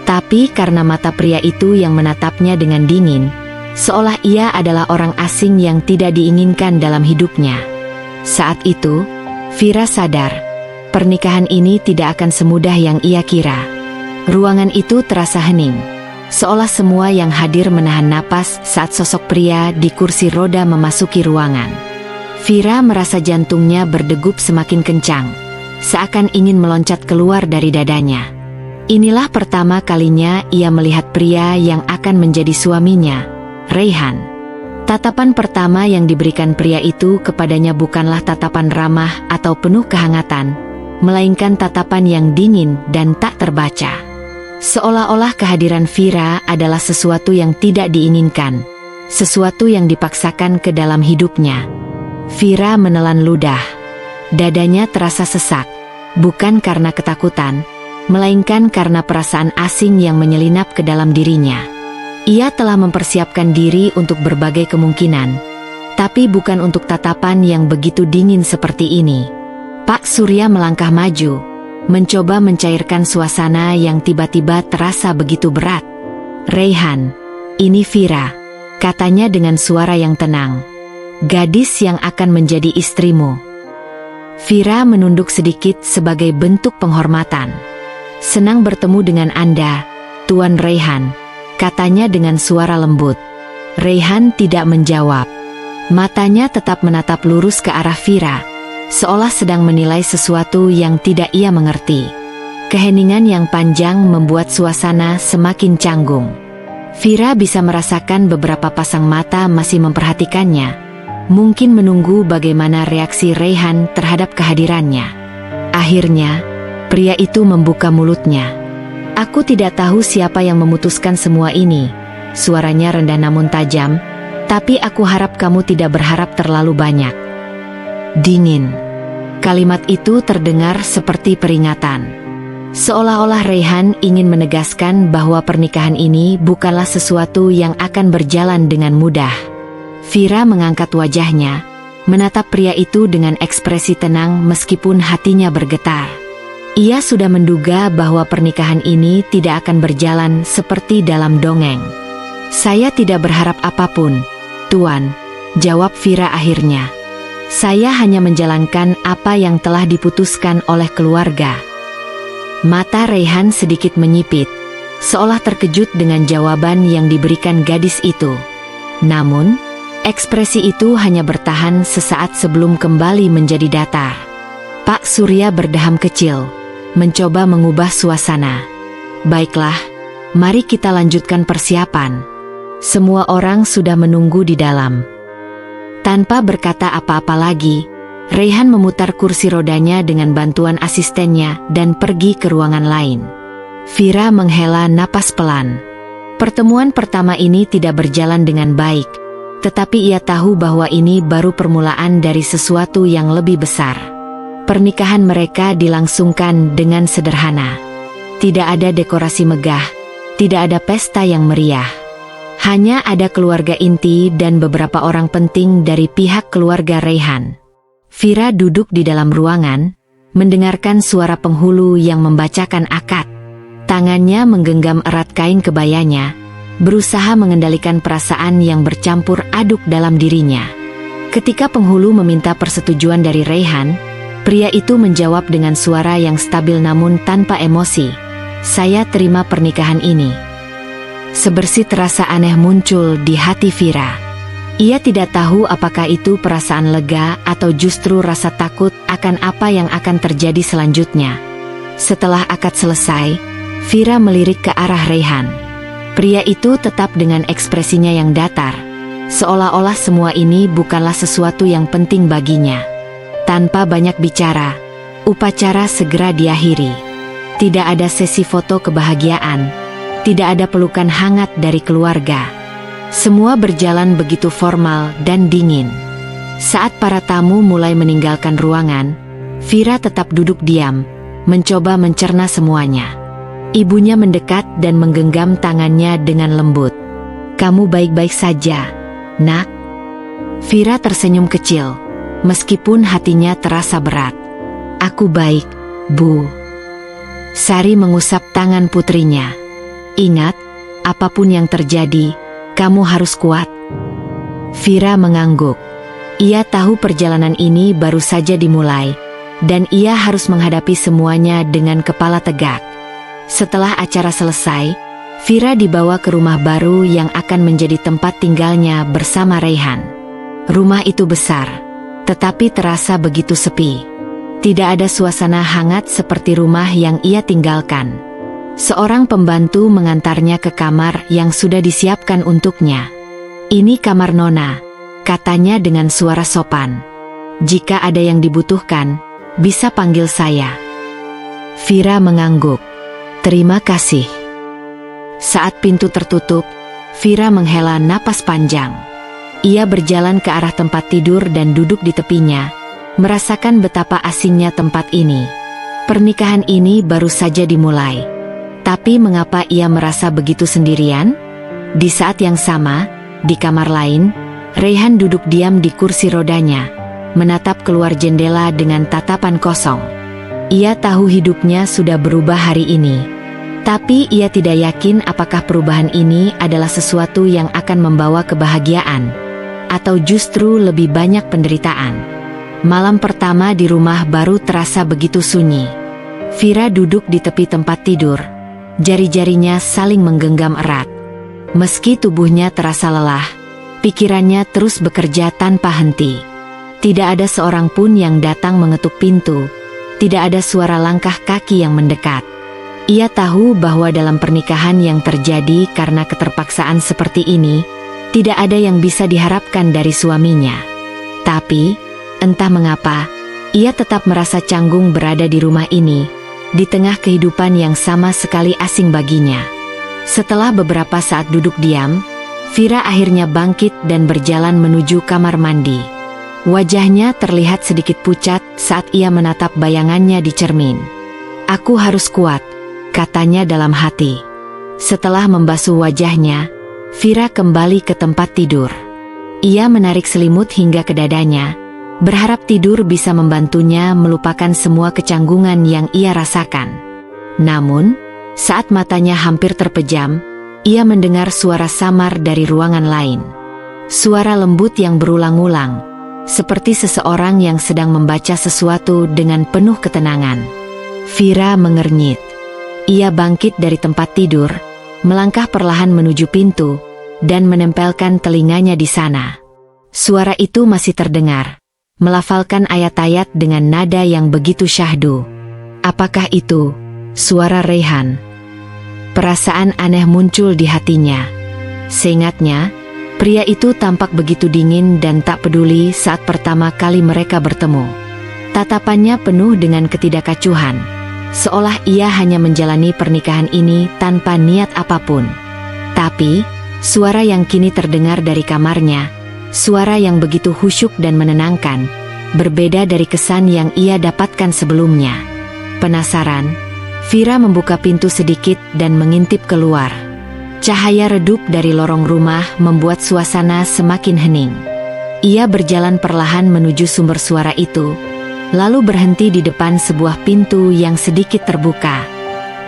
tapi karena mata pria itu yang menatapnya dengan dingin, seolah ia adalah orang asing yang tidak diinginkan dalam hidupnya. Saat itu, Vira sadar, pernikahan ini tidak akan semudah yang ia kira. Ruangan itu terasa hening. Seolah semua yang hadir menahan napas saat sosok pria di kursi roda memasuki ruangan. Vira merasa jantungnya berdegup semakin kencang, seakan ingin meloncat keluar dari dadanya. Inilah pertama kalinya ia melihat pria yang akan menjadi suaminya, Rehan. Tatapan pertama yang diberikan pria itu kepadanya bukanlah tatapan ramah atau penuh kehangatan, melainkan tatapan yang dingin dan tak terbaca. Seolah-olah kehadiran Vira adalah sesuatu yang tidak diinginkan, sesuatu yang dipaksakan ke dalam hidupnya. Vira menelan ludah. Dadanya terasa sesak, bukan karena ketakutan, melainkan karena perasaan asing yang menyelinap ke dalam dirinya. Ia telah mempersiapkan diri untuk berbagai kemungkinan, tapi bukan untuk tatapan yang begitu dingin seperti ini. Pak Surya melangkah maju, mencoba mencairkan suasana yang tiba-tiba terasa begitu berat. "Raihan, ini Vira," katanya dengan suara yang tenang. "Gadis yang akan menjadi istrimu." Vira menunduk sedikit sebagai bentuk penghormatan. "Senang bertemu dengan Anda, Tuan Raihan," katanya dengan suara lembut. Raihan tidak menjawab. Matanya tetap menatap lurus ke arah Vira, seolah sedang menilai sesuatu yang tidak ia mengerti. Keheningan yang panjang membuat suasana semakin canggung. Vira bisa merasakan beberapa pasang mata masih memperhatikannya, mungkin menunggu bagaimana reaksi Raihan terhadap kehadirannya. Akhirnya, pria itu membuka mulutnya. "Aku tidak tahu siapa yang memutuskan semua ini," suaranya rendah namun tajam, "tapi aku harap kamu tidak berharap terlalu banyak." Dingin. Kalimat itu terdengar seperti peringatan. Seolah-olah Raihan ingin menegaskan bahwa pernikahan ini bukanlah sesuatu yang akan berjalan dengan mudah. Vira mengangkat wajahnya, menatap pria itu dengan ekspresi tenang meskipun hatinya bergetar. Ia sudah menduga bahwa pernikahan ini tidak akan berjalan seperti dalam dongeng. "Saya tidak berharap apapun, Tuan," jawab Vira akhirnya. "Saya hanya menjalankan apa yang telah diputuskan oleh keluarga." Mata Raihan sedikit menyipit, seolah terkejut dengan jawaban yang diberikan gadis itu. Namun, ekspresi itu hanya bertahan sesaat sebelum kembali menjadi datar. Pak Surya berdeham kecil, mencoba mengubah suasana. "Baiklah, mari kita lanjutkan persiapan. Semua orang sudah menunggu di dalam." Tanpa berkata apa-apa lagi, Raihan memutar kursi rodanya dengan bantuan asistennya dan pergi ke ruangan lain. Vira menghela napas pelan. Pertemuan pertama ini tidak berjalan dengan baik, tetapi ia tahu bahwa ini baru permulaan dari sesuatu yang lebih besar. Pernikahan mereka dilangsungkan dengan sederhana. Tidak ada dekorasi megah, tidak ada pesta yang meriah. Hanya ada keluarga inti dan beberapa orang penting dari pihak keluarga Raihan. Vira duduk di dalam ruangan, mendengarkan suara penghulu yang membacakan akad. Tangannya menggenggam erat kain kebayanya, berusaha mengendalikan perasaan yang bercampur aduk dalam dirinya. Ketika penghulu meminta persetujuan dari Raihan, pria itu menjawab dengan suara yang stabil namun tanpa emosi, "Saya terima pernikahan ini." Sebersih terasa aneh muncul di hati Vira. Ia tidak tahu apakah itu perasaan lega atau justru rasa takut akan apa yang akan terjadi selanjutnya. Setelah akad selesai, Vira melirik ke arah Raihan. Pria itu tetap dengan ekspresinya yang datar, seolah-olah semua ini bukanlah sesuatu yang penting baginya. Tanpa banyak bicara, upacara segera diakhiri. Tidak ada sesi foto kebahagiaan, tidak ada pelukan hangat dari keluarga. Semua berjalan begitu formal dan dingin. Saat para tamu mulai meninggalkan ruangan, Vira tetap duduk diam, mencoba mencerna semuanya. Ibunya mendekat dan menggenggam tangannya dengan lembut. "Kamu baik-baik saja, Nak?" Vira tersenyum kecil, meskipun hatinya terasa berat. "Aku baik, Bu." Sari mengusap tangan putrinya. "Ingat, apapun yang terjadi, kamu harus kuat." Vira mengangguk. Ia tahu perjalanan ini baru saja dimulai, dan ia harus menghadapi semuanya dengan kepala tegak. Setelah acara selesai, Vira dibawa ke rumah baru yang akan menjadi tempat tinggalnya bersama Raihan. Rumah itu besar, tetapi terasa begitu sepi. Tidak ada suasana hangat seperti rumah yang ia tinggalkan. Seorang pembantu mengantarnya ke kamar yang sudah disiapkan untuknya. "Ini kamar Nona," katanya dengan suara sopan. "Jika ada yang dibutuhkan, bisa panggil saya." Vira mengangguk. "Terima kasih." Saat pintu tertutup, Vira menghela napas panjang. Ia berjalan ke arah tempat tidur dan duduk di tepinya, merasakan betapa asingnya tempat ini. Pernikahan ini baru saja dimulai. Tapi mengapa ia merasa begitu sendirian? Di saat yang sama, di kamar lain, Raihan duduk diam di kursi rodanya, menatap keluar jendela dengan tatapan kosong. Ia tahu hidupnya sudah berubah hari ini. Tapi ia tidak yakin apakah perubahan ini adalah sesuatu yang akan membawa kebahagiaan, atau justru lebih banyak penderitaan. Malam pertama di rumah baru terasa begitu sunyi. Vira duduk di tepi tempat tidur. Jari-jarinya saling menggenggam erat. Meski tubuhnya terasa lelah, pikirannya terus bekerja tanpa henti. Tidak ada seorang pun yang datang mengetuk pintu. Tidak ada suara langkah kaki yang mendekat. Ia tahu bahwa dalam pernikahan yang terjadi karena keterpaksaan seperti ini, tidak ada yang bisa diharapkan dari suaminya. Tapi, entah mengapa, ia tetap merasa canggung berada di rumah ini, di tengah kehidupan yang sama sekali asing baginya. Setelah beberapa saat duduk diam, Vira akhirnya bangkit dan berjalan menuju kamar mandi. Wajahnya terlihat sedikit pucat saat ia menatap bayangannya di cermin. "Aku harus kuat," katanya dalam hati. Setelah membasuh wajahnya, Vira kembali ke tempat tidur. Ia menarik selimut hingga ke dadanya, berharap tidur bisa membantunya melupakan semua kecanggungan yang ia rasakan. Namun, saat matanya hampir terpejam, ia mendengar suara samar dari ruangan lain. Suara lembut yang berulang-ulang, seperti seseorang yang sedang membaca sesuatu dengan penuh ketenangan. Vira mengernyit. Ia bangkit dari tempat tidur, melangkah perlahan menuju pintu, dan menempelkan telinganya di sana. Suara itu masih terdengar, melafalkan ayat-ayat dengan nada yang begitu syahdu. Apakah itu suara Raihan? Perasaan aneh muncul di hatinya. Seingatnya, pria itu tampak begitu dingin dan tak peduli saat pertama kali mereka bertemu. Tatapannya penuh dengan ketidakacuhan, seolah ia hanya menjalani pernikahan ini tanpa niat apapun. Tapi, suara yang kini terdengar dari kamarnya, suara yang begitu khusyuk dan menenangkan, berbeda dari kesan yang ia dapatkan sebelumnya. Penasaran, Vira membuka pintu sedikit dan mengintip keluar. Cahaya redup dari lorong rumah membuat suasana semakin hening. Ia berjalan perlahan menuju sumber suara itu, lalu berhenti di depan sebuah pintu yang sedikit terbuka.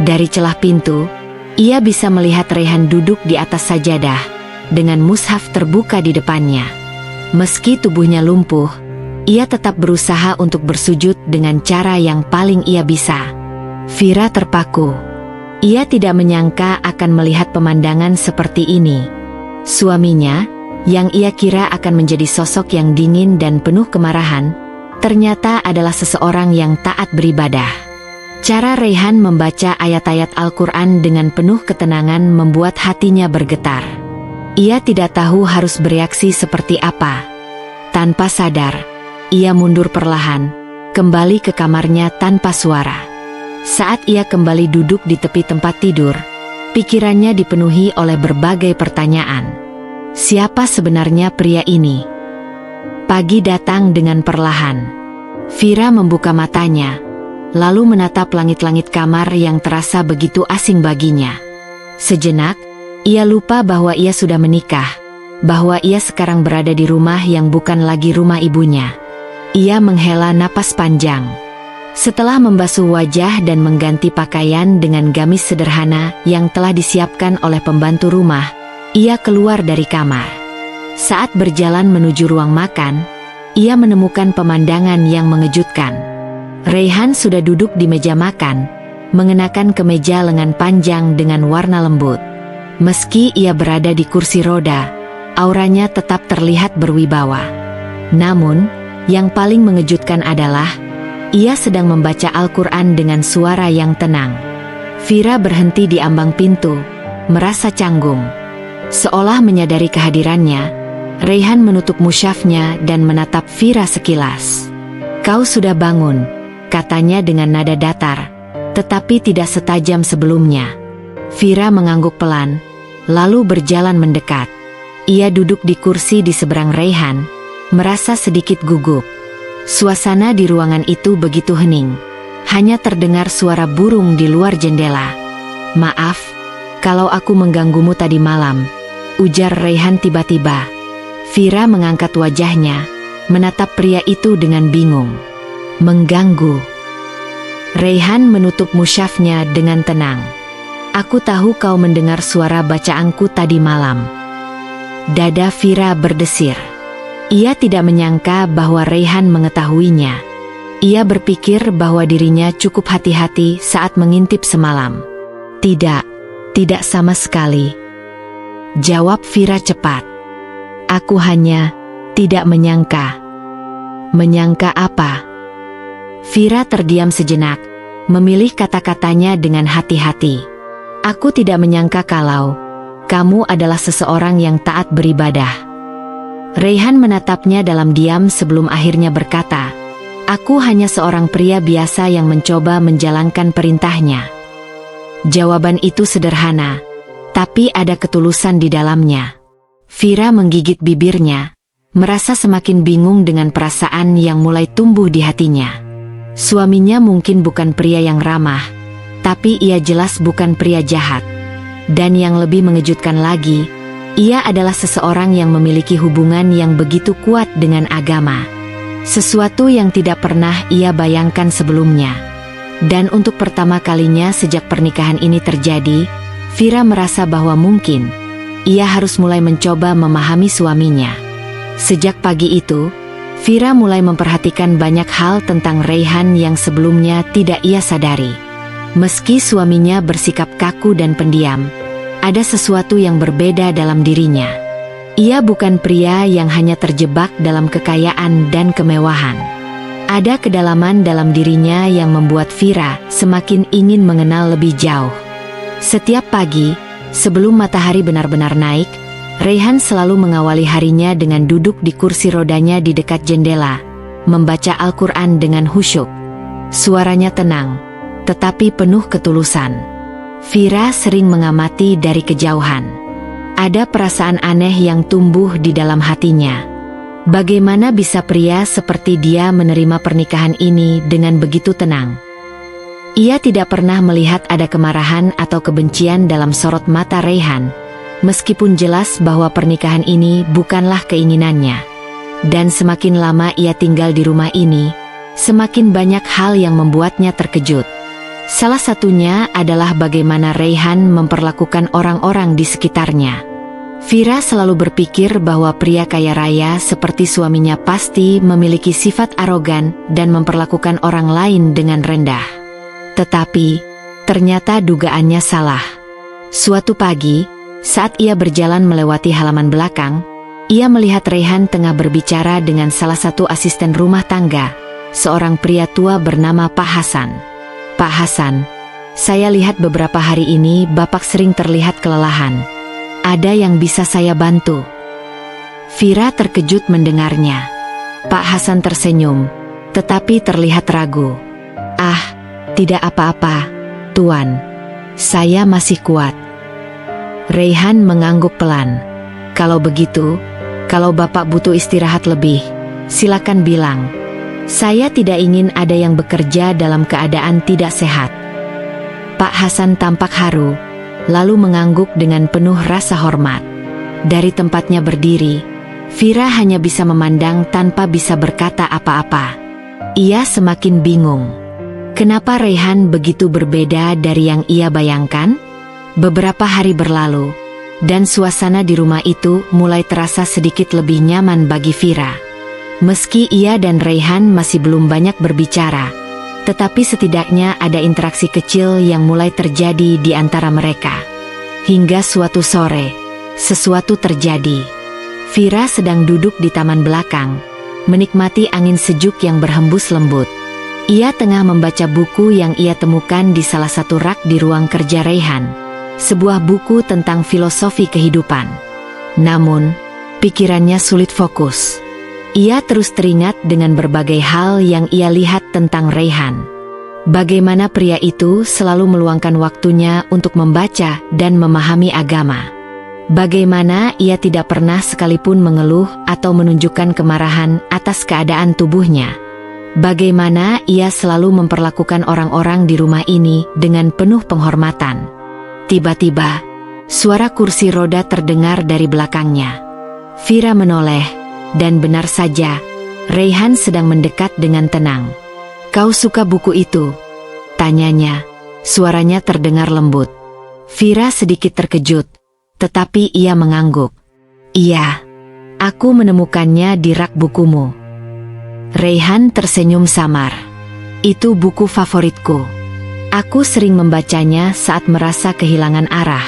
Dari celah pintu, ia bisa melihat Raihan duduk di atas sajadah, dengan mushaf terbuka di depannya. Meski tubuhnya lumpuh, ia tetap berusaha untuk bersujud dengan cara yang paling ia bisa. Vira terpaku. Ia tidak menyangka akan melihat pemandangan seperti ini. Suaminya, yang ia kira akan menjadi sosok yang dingin dan penuh kemarahan, ternyata adalah seseorang yang taat beribadah. Cara Raihan membaca ayat-ayat Al-Quran dengan penuh ketenangan membuat hatinya bergetar. Ia tidak tahu harus bereaksi seperti apa. Tanpa sadar, ia mundur perlahan, kembali ke kamarnya tanpa suara. Saat ia kembali duduk di tepi tempat tidur, pikirannya dipenuhi oleh berbagai pertanyaan. Siapa sebenarnya pria ini? Pagi datang dengan perlahan. Vira membuka matanya, lalu menatap langit-langit kamar yang terasa begitu asing baginya. Sejenak, ia lupa bahwa ia sudah menikah, bahwa ia sekarang berada di rumah yang bukan lagi rumah ibunya. Ia menghela napas panjang. Setelah membasuh wajah dan mengganti pakaian dengan gamis sederhana yang telah disiapkan oleh pembantu rumah, ia keluar dari kamar. Saat berjalan menuju ruang makan, ia menemukan pemandangan yang mengejutkan. Raihan sudah duduk di meja makan, mengenakan kemeja lengan panjang dengan warna lembut. Meski ia berada di kursi roda, auranya tetap terlihat berwibawa. Namun, yang paling mengejutkan adalah ia sedang membaca Al-Quran dengan suara yang tenang. Vira berhenti di ambang pintu, merasa canggung. Seolah menyadari kehadirannya, Raihan menutup mushafnya dan menatap Vira sekilas. "Kau sudah bangun," katanya dengan nada datar, tetapi tidak setajam sebelumnya. Vira mengangguk pelan, lalu berjalan mendekat. Ia duduk di kursi di seberang Raihan, merasa sedikit gugup. Suasana di ruangan itu begitu hening. Hanya terdengar suara burung di luar jendela. "Maaf, kalau aku mengganggumu tadi malam," ujar Raihan tiba-tiba. Vira mengangkat wajahnya, menatap pria itu dengan bingung. "Mengganggu?" Raihan menutup musyafnya dengan tenang. "Aku tahu kau mendengar suara bacaanku tadi malam." Dada Vira berdesir. Ia tidak menyangka bahwa Raihan mengetahuinya. Ia berpikir bahwa dirinya cukup hati-hati saat mengintip semalam. Tidak sama sekali," jawab Vira cepat. "Aku hanya tidak menyangka." "Menyangka apa?" Vira terdiam sejenak, memilih kata-katanya dengan hati-hati. "Aku tidak menyangka kalau kamu adalah seseorang yang taat beribadah." Raihan menatapnya dalam diam sebelum akhirnya berkata, "Aku hanya seorang pria biasa yang mencoba menjalankan perintahnya." Jawaban itu sederhana, tapi ada ketulusan di dalamnya. Vira menggigit bibirnya, merasa semakin bingung dengan perasaan yang mulai tumbuh di hatinya. Suaminya mungkin bukan pria yang ramah, tapi ia jelas bukan pria jahat. Dan yang lebih mengejutkan lagi, ia adalah seseorang yang memiliki hubungan yang begitu kuat dengan agama. Sesuatu yang tidak pernah ia bayangkan sebelumnya. Dan untuk pertama kalinya sejak pernikahan ini terjadi, Vira merasa bahwa mungkin ia harus mulai mencoba memahami suaminya. Sejak pagi itu, Vira mulai memperhatikan banyak hal tentang Raihan yang sebelumnya tidak ia sadari. Meski suaminya bersikap kaku dan pendiam, ada sesuatu yang berbeda dalam dirinya. Ia bukan pria yang hanya terjebak dalam kekayaan dan kemewahan. Ada kedalaman dalam dirinya yang membuat Vira semakin ingin mengenal lebih jauh. Setiap pagi, sebelum matahari benar-benar naik, Raihan selalu mengawali harinya dengan duduk di kursi rodanya di dekat jendela, membaca Al-Quran dengan khusyuk. Suaranya tenang, tetapi penuh ketulusan. Vira sering mengamati dari kejauhan. Ada perasaan aneh yang tumbuh di dalam hatinya. Bagaimana bisa pria seperti dia menerima pernikahan ini dengan begitu tenang? Ia tidak pernah melihat ada kemarahan atau kebencian dalam sorot mata Raihan, meskipun jelas bahwa pernikahan ini bukanlah keinginannya. Dan semakin lama ia tinggal di rumah ini, semakin banyak hal yang membuatnya terkejut. Salah satunya adalah bagaimana Raihan memperlakukan orang-orang di sekitarnya. Vira selalu berpikir bahwa pria kaya raya seperti suaminya pasti memiliki sifat arogan dan memperlakukan orang lain dengan rendah. Tetapi, ternyata dugaannya salah. Suatu pagi, saat ia berjalan melewati halaman belakang, ia melihat Raihan tengah berbicara dengan salah satu asisten rumah tangga, seorang pria tua bernama Pak Hasan. "Pak Hasan, saya lihat beberapa hari ini Bapak sering terlihat kelelahan. Ada yang bisa saya bantu?" Vira terkejut mendengarnya. Pak Hasan tersenyum, tetapi terlihat ragu. "Ah, tidak apa-apa, Tuan. Saya masih kuat." Raihan mengangguk pelan. "Kalau begitu, kalau Bapak butuh istirahat lebih, silakan bilang. Saya tidak ingin ada yang bekerja dalam keadaan tidak sehat." Pak Hasan tampak haru, lalu mengangguk dengan penuh rasa hormat. Dari tempatnya berdiri, Vira hanya bisa memandang tanpa bisa berkata apa-apa. Ia semakin bingung. Kenapa Raihan begitu berbeda dari yang ia bayangkan? Beberapa hari berlalu, dan suasana di rumah itu mulai terasa sedikit lebih nyaman bagi Vira. Meski ia dan Raihan masih belum banyak berbicara, tetapi setidaknya ada interaksi kecil yang mulai terjadi di antara mereka. Hingga suatu sore, sesuatu terjadi. Vira sedang duduk di taman belakang, menikmati angin sejuk yang berhembus lembut. Ia tengah membaca buku yang ia temukan di salah satu rak di ruang kerja Raihan, sebuah buku tentang filosofi kehidupan. Namun, pikirannya sulit fokus. Ia terus teringat dengan berbagai hal yang ia lihat tentang Raihan. Bagaimana pria itu selalu meluangkan waktunya untuk membaca dan memahami agama. Bagaimana ia tidak pernah sekalipun mengeluh atau menunjukkan kemarahan atas keadaan tubuhnya. Bagaimana ia selalu memperlakukan orang-orang di rumah ini dengan penuh penghormatan. Tiba-tiba, suara kursi roda terdengar dari belakangnya. Vira menoleh, dan benar saja, Raihan sedang mendekat dengan tenang. "Kau suka buku itu?" tanyanya. Suaranya terdengar lembut. Vira sedikit terkejut, tetapi ia mengangguk. "Iya, aku menemukannya di rak bukumu." Raihan tersenyum samar. "Itu buku favoritku. Aku sering membacanya saat merasa kehilangan arah."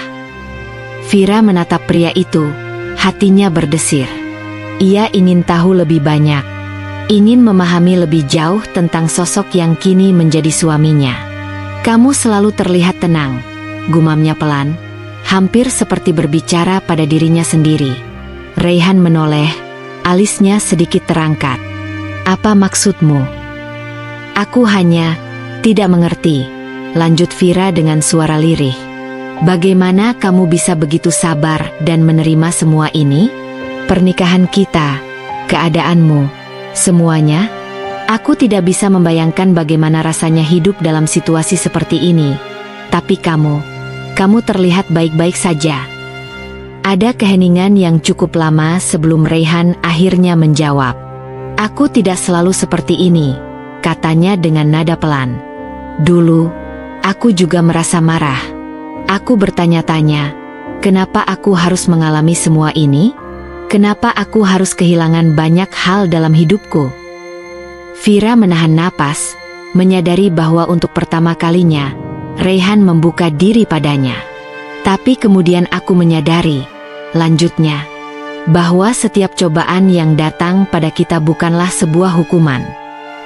Vira menatap pria itu, hatinya berdesir. Ia ingin tahu lebih banyak, ingin memahami lebih jauh tentang sosok yang kini menjadi suaminya. "Kamu selalu terlihat tenang," gumamnya pelan, hampir seperti berbicara pada dirinya sendiri. Raihan menoleh, alisnya sedikit terangkat. "Apa maksudmu?" "Aku hanya tidak mengerti," lanjut Vira dengan suara lirih. "Bagaimana kamu bisa begitu sabar dan menerima semua ini? Pernikahan kita, keadaanmu, semuanya. Aku tidak bisa membayangkan bagaimana rasanya hidup dalam situasi seperti ini. Tapi kamu terlihat baik-baik saja." Ada keheningan yang cukup lama sebelum Raihan akhirnya menjawab. "Aku tidak selalu seperti ini," katanya dengan nada pelan. "Dulu, aku juga merasa marah. Aku bertanya-tanya, kenapa aku harus mengalami semua ini? Kenapa aku harus kehilangan banyak hal dalam hidupku?" Vira menahan napas, menyadari bahwa untuk pertama kalinya, Raihan membuka diri padanya. "Tapi kemudian aku menyadari," lanjutnya, "bahwa setiap cobaan yang datang pada kita bukanlah sebuah hukuman.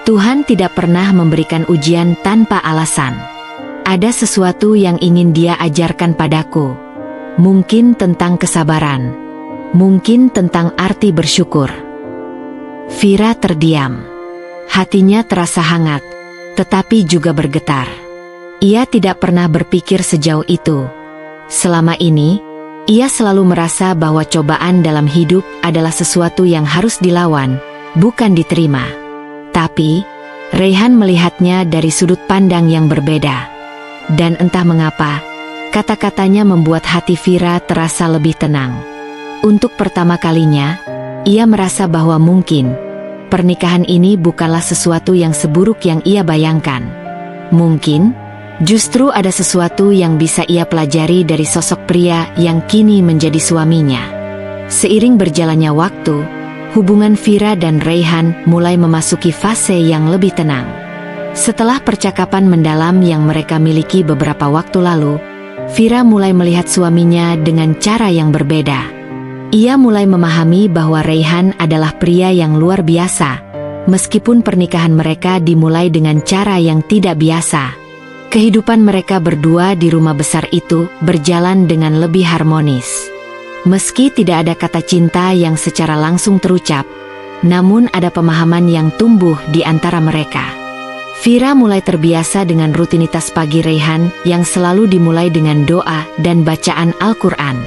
Tuhan tidak pernah memberikan ujian tanpa alasan. Ada sesuatu yang ingin Dia ajarkan padaku. Mungkin tentang kesabaran. Mungkin tentang arti bersyukur." Vira terdiam. Hatinya terasa hangat, tetapi juga bergetar. Ia tidak pernah berpikir sejauh itu. Selama ini, ia selalu merasa bahwa cobaan dalam hidup adalah sesuatu yang harus dilawan, bukan diterima. Tapi, Raihan melihatnya dari sudut pandang yang berbeda. Dan entah mengapa, kata-katanya membuat hati Vira terasa lebih tenang. Untuk pertama kalinya, ia merasa bahwa mungkin pernikahan ini bukanlah sesuatu yang seburuk yang ia bayangkan. Mungkin, justru ada sesuatu yang bisa ia pelajari dari sosok pria yang kini menjadi suaminya. Seiring berjalannya waktu, hubungan Vira dan Raihan mulai memasuki fase yang lebih tenang. Setelah percakapan mendalam yang mereka miliki beberapa waktu lalu, Vira mulai melihat suaminya dengan cara yang berbeda. Ia mulai memahami bahwa Raihan adalah pria yang luar biasa, meskipun pernikahan mereka dimulai dengan cara yang tidak biasa. Kehidupan mereka berdua di rumah besar itu berjalan dengan lebih harmonis. Meski tidak ada kata cinta yang secara langsung terucap, namun ada pemahaman yang tumbuh di antara mereka. Vira mulai terbiasa dengan rutinitas pagi Raihan yang selalu dimulai dengan doa dan bacaan Al-Quran.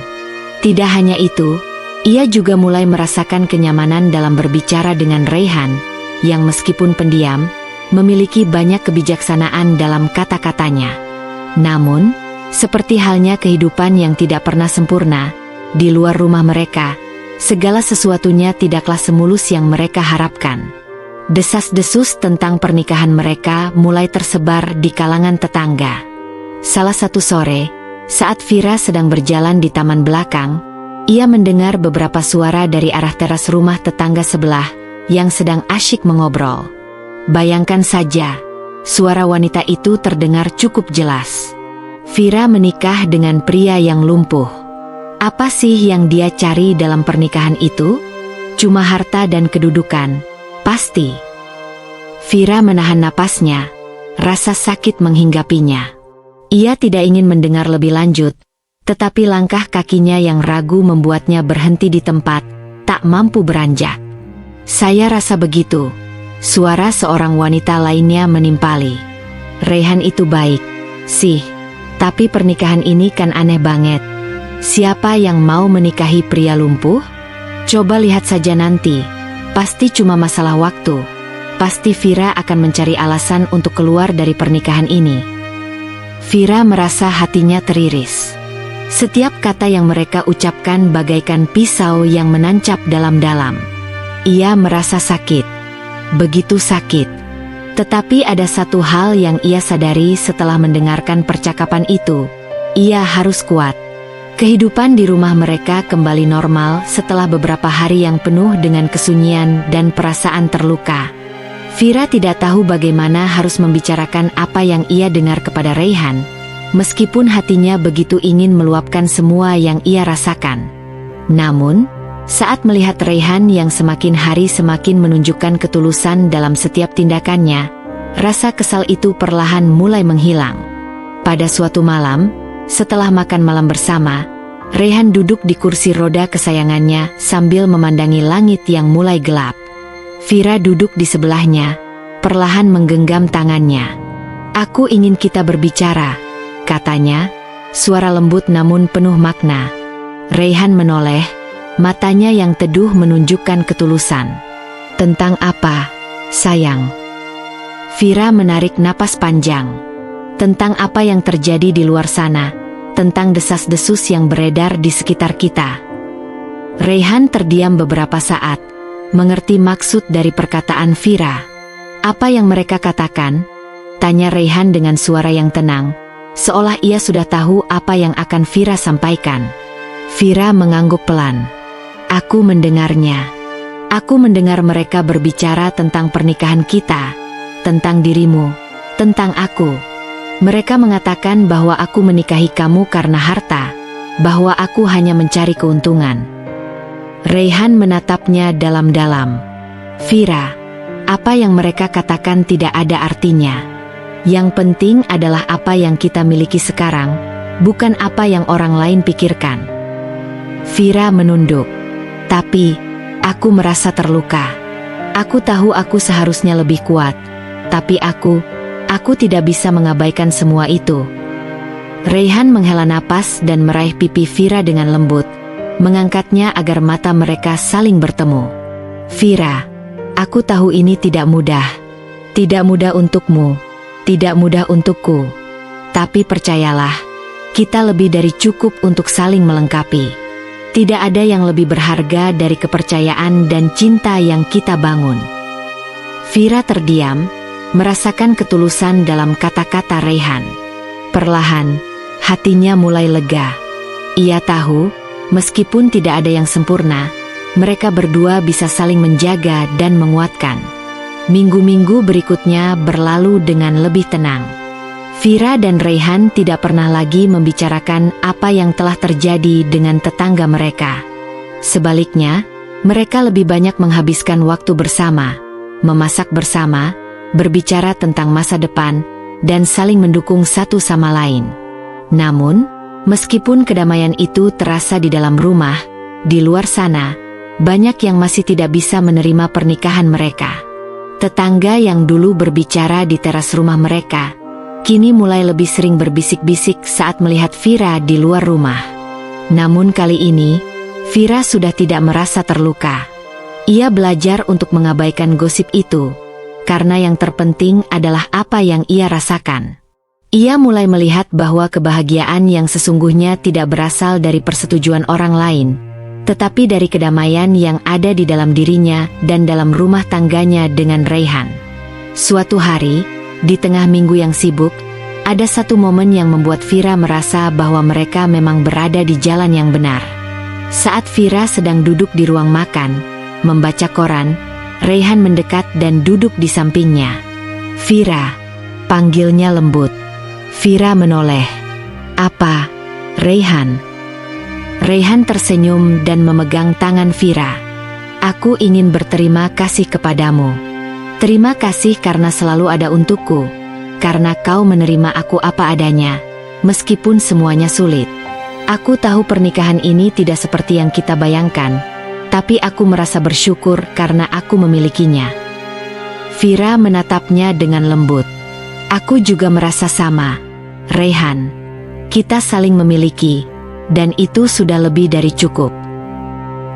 Tidak hanya itu, ia juga mulai merasakan kenyamanan dalam berbicara dengan Raihan, yang meskipun pendiam, memiliki banyak kebijaksanaan dalam kata-katanya. Namun, seperti halnya kehidupan yang tidak pernah sempurna, di luar rumah mereka, segala sesuatunya tidaklah semulus yang mereka harapkan. Desas-desus tentang pernikahan mereka mulai tersebar di kalangan tetangga. Salah satu sore, saat Vira sedang berjalan di taman belakang, ia mendengar beberapa suara dari arah teras rumah tetangga sebelah yang sedang asyik mengobrol. Bayangkan saja, suara wanita itu terdengar cukup jelas. Vira menikah dengan pria yang lumpuh. Apa sih yang dia cari dalam pernikahan itu? Cuma harta dan kedudukan, pasti. Vira menahan napasnya, rasa sakit menghinggapinya. Ia tidak ingin mendengar lebih lanjut, tetapi langkah kakinya yang ragu membuatnya berhenti di tempat, tak mampu beranjak. "Saya rasa begitu," suara seorang wanita lainnya menimpali. "Raihan itu baik, sih, tapi pernikahan ini kan aneh banget. Siapa yang mau menikahi pria lumpuh? Coba lihat saja nanti. Pasti cuma masalah waktu. Pasti Vira akan mencari alasan untuk keluar dari pernikahan ini. Vira merasa hatinya teriris. Setiap kata yang mereka ucapkan bagaikan pisau yang menancap dalam-dalam. Ia merasa sakit. Begitu sakit. Tetapi ada satu hal yang ia sadari setelah mendengarkan percakapan itu. Ia harus kuat. Kehidupan di rumah mereka kembali normal setelah beberapa hari yang penuh dengan kesunyian dan perasaan terluka. Vira tidak tahu bagaimana harus membicarakan apa yang ia dengar kepada Raihan, meskipun hatinya begitu ingin meluapkan semua yang ia rasakan. Namun, saat melihat Raihan yang semakin hari semakin menunjukkan ketulusan dalam setiap tindakannya, rasa kesal itu perlahan mulai menghilang. Pada suatu malam, setelah makan malam bersama, Raihan duduk di kursi roda kesayangannya sambil memandangi langit yang mulai gelap. Vira duduk di sebelahnya, perlahan menggenggam tangannya. "Aku ingin kita berbicara," katanya, suara lembut namun penuh makna. Raihan menoleh, matanya yang teduh menunjukkan ketulusan. "Tentang apa, sayang?" Vira menarik napas panjang. "Tentang apa yang terjadi di luar sana, tentang desas-desus yang beredar di sekitar kita." Raihan terdiam beberapa saat, mengerti maksud dari perkataan Vira. "Apa yang mereka katakan?" tanya Raihan dengan suara yang tenang, seolah ia sudah tahu apa yang akan Vira sampaikan. Vira mengangguk pelan. "Aku mendengarnya. Aku mendengar mereka berbicara tentang pernikahan kita, tentang dirimu, tentang aku. Mereka mengatakan bahwa aku menikahi kamu karena harta, bahwa aku hanya mencari keuntungan." Raihan menatapnya dalam-dalam. "Vira, apa yang mereka katakan tidak ada artinya. Yang penting adalah apa yang kita miliki sekarang, bukan apa yang orang lain pikirkan." Vira menunduk. "Tapi, aku merasa terluka. Aku tahu aku seharusnya lebih kuat, tapi aku tidak bisa mengabaikan semua itu." Raihan menghela napas dan meraih pipi Vira dengan lembut, mengangkatnya agar mata mereka saling bertemu. "Vira, aku tahu ini tidak mudah. Tidak mudah untukmu, tidak mudah untukku. Tapi percayalah, kita lebih dari cukup untuk saling melengkapi. Tidak ada yang lebih berharga dari kepercayaan dan cinta yang kita bangun." Vira terdiam, merasakan ketulusan dalam kata-kata Raihan. Perlahan, hatinya mulai lega. Ia tahu, meskipun tidak ada yang sempurna, mereka berdua bisa saling menjaga dan menguatkan. Minggu-minggu berikutnya berlalu dengan lebih tenang. Vira dan Raihan tidak pernah lagi membicarakan apa yang telah terjadi dengan tetangga mereka. Sebaliknya, mereka lebih banyak menghabiskan waktu bersama, memasak bersama, berbicara tentang masa depan, dan saling mendukung satu sama lain. Namun, meskipun kedamaian itu terasa di dalam rumah, di luar sana, banyak yang masih tidak bisa menerima pernikahan mereka. Tetangga yang dulu berbicara di teras rumah mereka, kini mulai lebih sering berbisik-bisik saat melihat Vira di luar rumah. Namun kali ini, Vira sudah tidak merasa terluka. Ia belajar untuk mengabaikan gosip itu, karena yang terpenting adalah apa yang ia rasakan. Ia mulai melihat bahwa kebahagiaan yang sesungguhnya tidak berasal dari persetujuan orang lain, tetapi dari kedamaian yang ada di dalam dirinya dan dalam rumah tangganya dengan Raihan. Suatu hari, di tengah minggu yang sibuk, ada satu momen yang membuat Vira merasa bahwa mereka memang berada di jalan yang benar. Saat Vira sedang duduk di ruang makan, membaca koran, Raihan mendekat dan duduk di sampingnya. "Vira," panggilnya lembut. Vira menoleh. "Apa, Raihan?" Raihan tersenyum dan memegang tangan Vira. "Aku ingin berterima kasih kepadamu. Terima kasih karena selalu ada untukku, karena kau menerima aku apa adanya, meskipun semuanya sulit. Aku tahu pernikahan ini tidak seperti yang kita bayangkan, tapi aku merasa bersyukur karena aku memilikinya." Vira menatapnya dengan lembut. "Aku juga merasa sama, Raihan. Kita saling memiliki, dan itu sudah lebih dari cukup.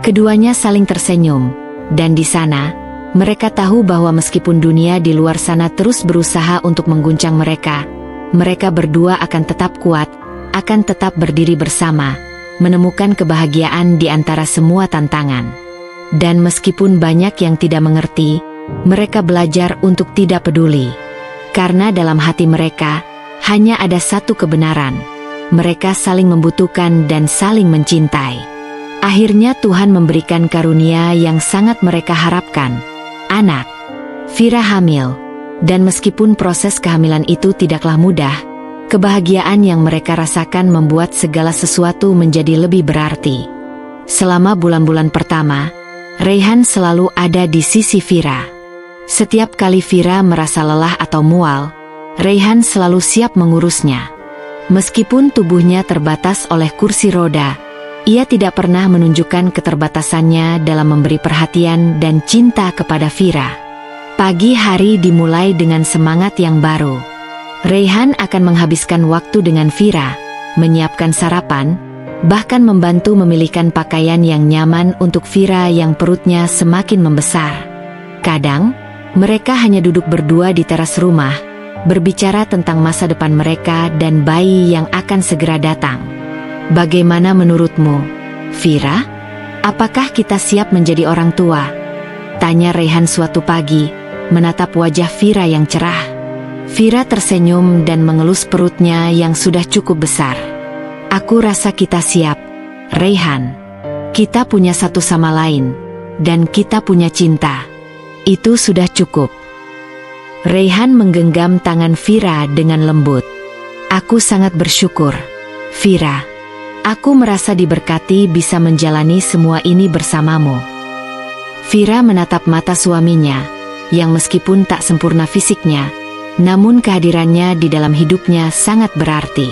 Keduanya saling tersenyum, dan di sana, mereka tahu bahwa meskipun dunia di luar sana terus berusaha untuk mengguncang mereka berdua akan tetap kuat, akan tetap berdiri bersama, menemukan kebahagiaan di antara semua tantangan. Dan meskipun banyak yang tidak mengerti, mereka belajar untuk tidak peduli. Karena dalam hati mereka, hanya ada satu kebenaran. Mereka saling membutuhkan dan saling mencintai. Akhirnya Tuhan memberikan karunia yang sangat mereka harapkan. Anak. Vira hamil. Dan meskipun proses kehamilan itu tidaklah mudah, kebahagiaan yang mereka rasakan membuat segala sesuatu menjadi lebih berarti. Selama bulan-bulan pertama, Raihan selalu ada di sisi Vira. Setiap kali Vira merasa lelah atau mual, Raihan selalu siap mengurusnya. Meskipun tubuhnya terbatas oleh kursi roda, ia tidak pernah menunjukkan keterbatasannya dalam memberi perhatian dan cinta kepada Vira. Pagi hari dimulai dengan semangat yang baru. Raihan akan menghabiskan waktu dengan Vira, menyiapkan sarapan, bahkan membantu memilihkan pakaian yang nyaman untuk Vira yang perutnya semakin membesar. Kadang, mereka hanya duduk berdua di teras rumah, berbicara tentang masa depan mereka dan bayi yang akan segera datang. Bagaimana menurutmu, Vira? Apakah kita siap menjadi orang tua? Tanya Raihan suatu pagi, menatap wajah Vira yang cerah. Vira tersenyum dan mengelus perutnya yang sudah cukup besar. Aku rasa kita siap, Raihan. Kita punya satu sama lain, dan kita punya cinta. Itu sudah cukup. Raihan menggenggam tangan Vira dengan lembut. Aku sangat bersyukur, Vira. Aku merasa diberkati bisa menjalani semua ini bersamamu. Vira menatap mata suaminya, yang meskipun tak sempurna fisiknya, namun kehadirannya di dalam hidupnya sangat berarti.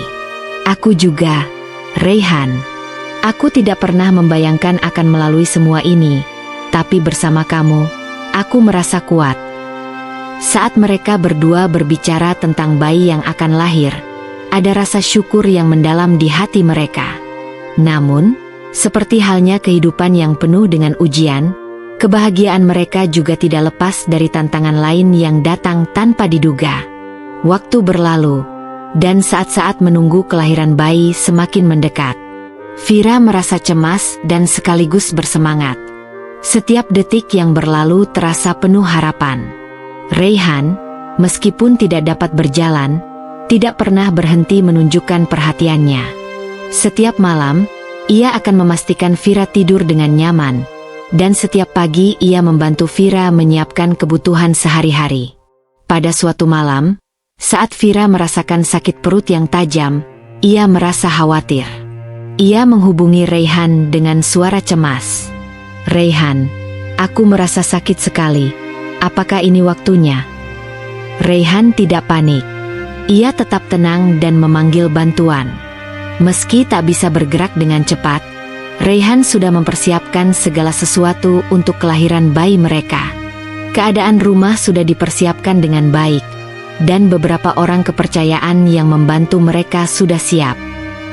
Aku juga, Raihan. Aku tidak pernah membayangkan akan melalui semua ini, tapi bersama kamu, aku merasa kuat. Saat mereka berdua berbicara tentang bayi yang akan lahir, ada rasa syukur yang mendalam di hati mereka. Namun, seperti halnya kehidupan yang penuh dengan ujian, kebahagiaan mereka juga tidak lepas dari tantangan lain yang datang tanpa diduga. Waktu berlalu, dan saat-saat menunggu kelahiran bayi semakin mendekat. Vira merasa cemas dan sekaligus bersemangat. Setiap detik yang berlalu terasa penuh harapan. Raihan, meskipun tidak dapat berjalan, tidak pernah berhenti menunjukkan perhatiannya. Setiap malam, ia akan memastikan Vira tidur dengan nyaman, dan setiap pagi ia membantu Vira menyiapkan kebutuhan sehari-hari. Pada suatu malam, saat Vira merasakan sakit perut yang tajam, ia merasa khawatir. Ia menghubungi Raihan dengan suara cemas. Raihan, aku merasa sakit sekali. Apakah ini waktunya? Raihan tidak panik. Ia tetap tenang dan memanggil bantuan. Meski tak bisa bergerak dengan cepat, Raihan sudah mempersiapkan segala sesuatu untuk kelahiran bayi mereka. Keadaan rumah sudah dipersiapkan dengan baik, dan beberapa orang kepercayaan yang membantu mereka sudah siap.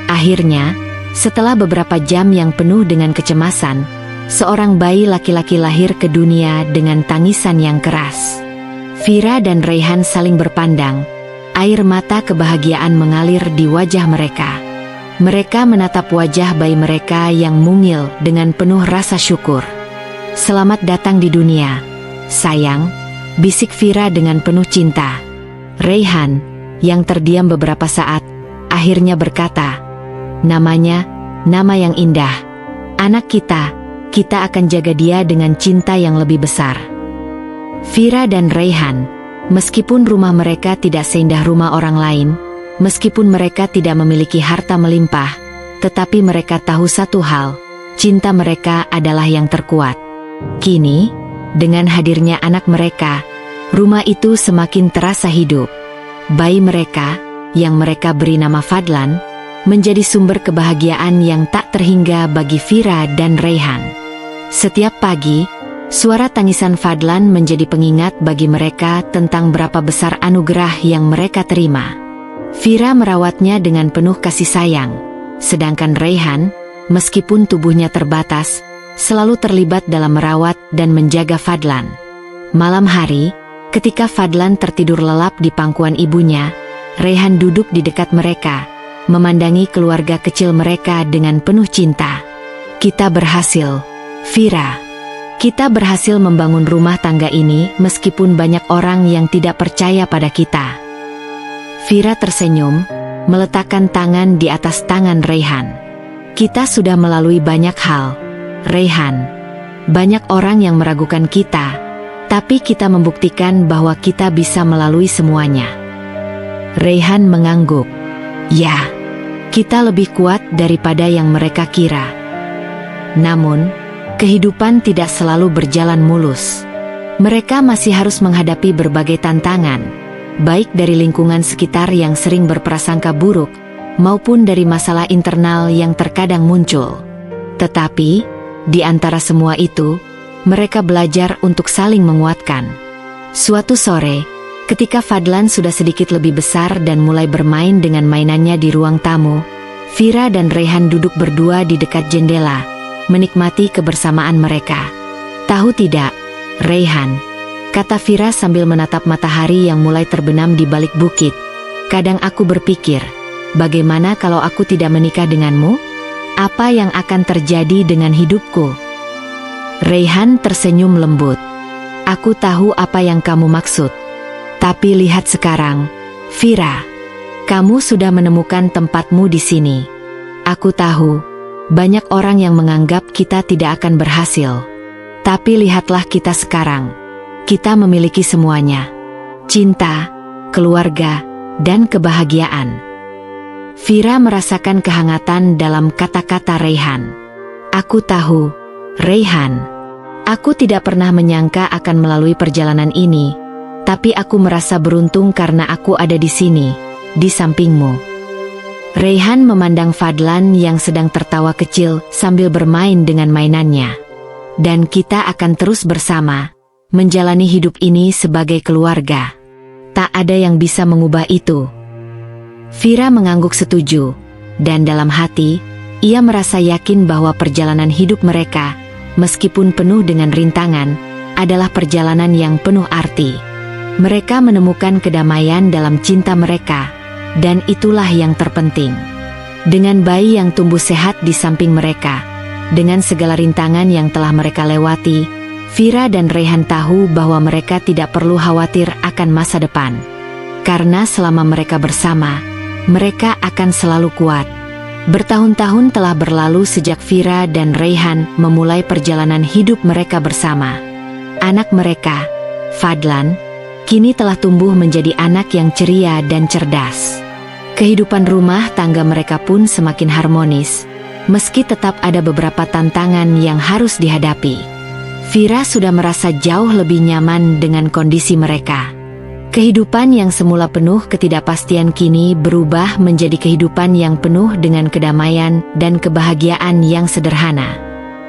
Akhirnya, setelah beberapa jam yang penuh dengan kecemasan, seorang bayi laki-laki lahir ke dunia dengan tangisan yang keras. Vira dan Raihan saling berpandang, air mata kebahagiaan mengalir di wajah mereka. Mereka menatap wajah bayi mereka yang mungil dengan penuh rasa syukur. Selamat datang di dunia, sayang, bisik Vira dengan penuh cinta. Raihan, yang terdiam beberapa saat, akhirnya berkata, namanya, nama yang indah. Anak kita akan jaga dia dengan cinta yang lebih besar. Vira dan Raihan, meskipun rumah mereka tidak seindah rumah orang lain, meskipun mereka tidak memiliki harta melimpah, tetapi mereka tahu satu hal, cinta mereka adalah yang terkuat. Kini, dengan hadirnya anak mereka, rumah itu semakin terasa hidup. Bayi mereka, yang mereka beri nama Fadlan, menjadi sumber kebahagiaan yang tak terhingga bagi Vira dan Raihan. Setiap pagi, suara tangisan Fadlan menjadi pengingat bagi mereka tentang berapa besar anugerah yang mereka terima. Vira merawatnya dengan penuh kasih sayang, sedangkan Raihan, meskipun tubuhnya terbatas, selalu terlibat dalam merawat dan menjaga Fadlan. Malam hari, ketika Fadlan tertidur lelap di pangkuan ibunya, Raihan duduk di dekat mereka, memandangi keluarga kecil mereka dengan penuh cinta. Kita berhasil, Vira. Kita berhasil membangun rumah tangga ini meskipun banyak orang yang tidak percaya pada kita. Vira tersenyum, meletakkan tangan di atas tangan Raihan. Kita sudah melalui banyak hal, Raihan. Banyak orang yang meragukan kita, tapi kita membuktikan bahwa kita bisa melalui semuanya. Raihan mengangguk. Ya, kita lebih kuat daripada yang mereka kira. Namun, kehidupan tidak selalu berjalan mulus. Mereka masih harus menghadapi berbagai tantangan, baik dari lingkungan sekitar yang sering berprasangka buruk, maupun dari masalah internal yang terkadang muncul. Tetapi, di antara semua itu, mereka belajar untuk saling menguatkan. Suatu sore, ketika Fadlan sudah sedikit lebih besar dan mulai bermain dengan mainannya di ruang tamu, Vira dan Raihan duduk berdua di dekat jendela, menikmati kebersamaan mereka. Tahu tidak, Raihan, kata Vira sambil menatap matahari yang mulai terbenam di balik bukit, kadang aku berpikir, bagaimana kalau aku tidak menikah denganmu? Apa yang akan terjadi dengan hidupku? Raihan tersenyum lembut. Aku tahu apa yang kamu maksud. Tapi lihat sekarang, Vira. Kamu sudah menemukan tempatmu di sini. Aku tahu, banyak orang yang menganggap kita tidak akan berhasil. Tapi lihatlah kita sekarang. Kita memiliki semuanya. Cinta, keluarga, dan kebahagiaan. Vira merasakan kehangatan dalam kata-kata Raihan. Aku tahu, Raihan. Aku tidak pernah menyangka akan melalui perjalanan ini, tapi aku merasa beruntung karena aku ada di sini, di sampingmu. Raihan memandang Fadlan yang sedang tertawa kecil sambil bermain dengan mainannya. Dan kita akan terus bersama, menjalani hidup ini sebagai keluarga. Tak ada yang bisa mengubah itu. Vira mengangguk setuju, dan dalam hati, ia merasa yakin bahwa perjalanan hidup mereka, meskipun penuh dengan rintangan, adalah perjalanan yang penuh arti. Mereka menemukan kedamaian dalam cinta mereka, dan itulah yang terpenting. Dengan bayi yang tumbuh sehat di samping mereka, dengan segala rintangan yang telah mereka lewati, Vira dan Raihan tahu bahwa mereka tidak perlu khawatir akan masa depan. Karena selama mereka bersama, mereka akan selalu kuat. Bertahun-tahun telah berlalu sejak Vira dan Raihan memulai perjalanan hidup mereka bersama. Anak mereka, Fadlan, kini telah tumbuh menjadi anak yang ceria dan cerdas. Kehidupan rumah tangga mereka pun semakin harmonis, meski tetap ada beberapa tantangan yang harus dihadapi. Vira sudah merasa jauh lebih nyaman dengan kondisi mereka. Kehidupan yang semula penuh ketidakpastian kini berubah menjadi kehidupan yang penuh dengan kedamaian dan kebahagiaan yang sederhana.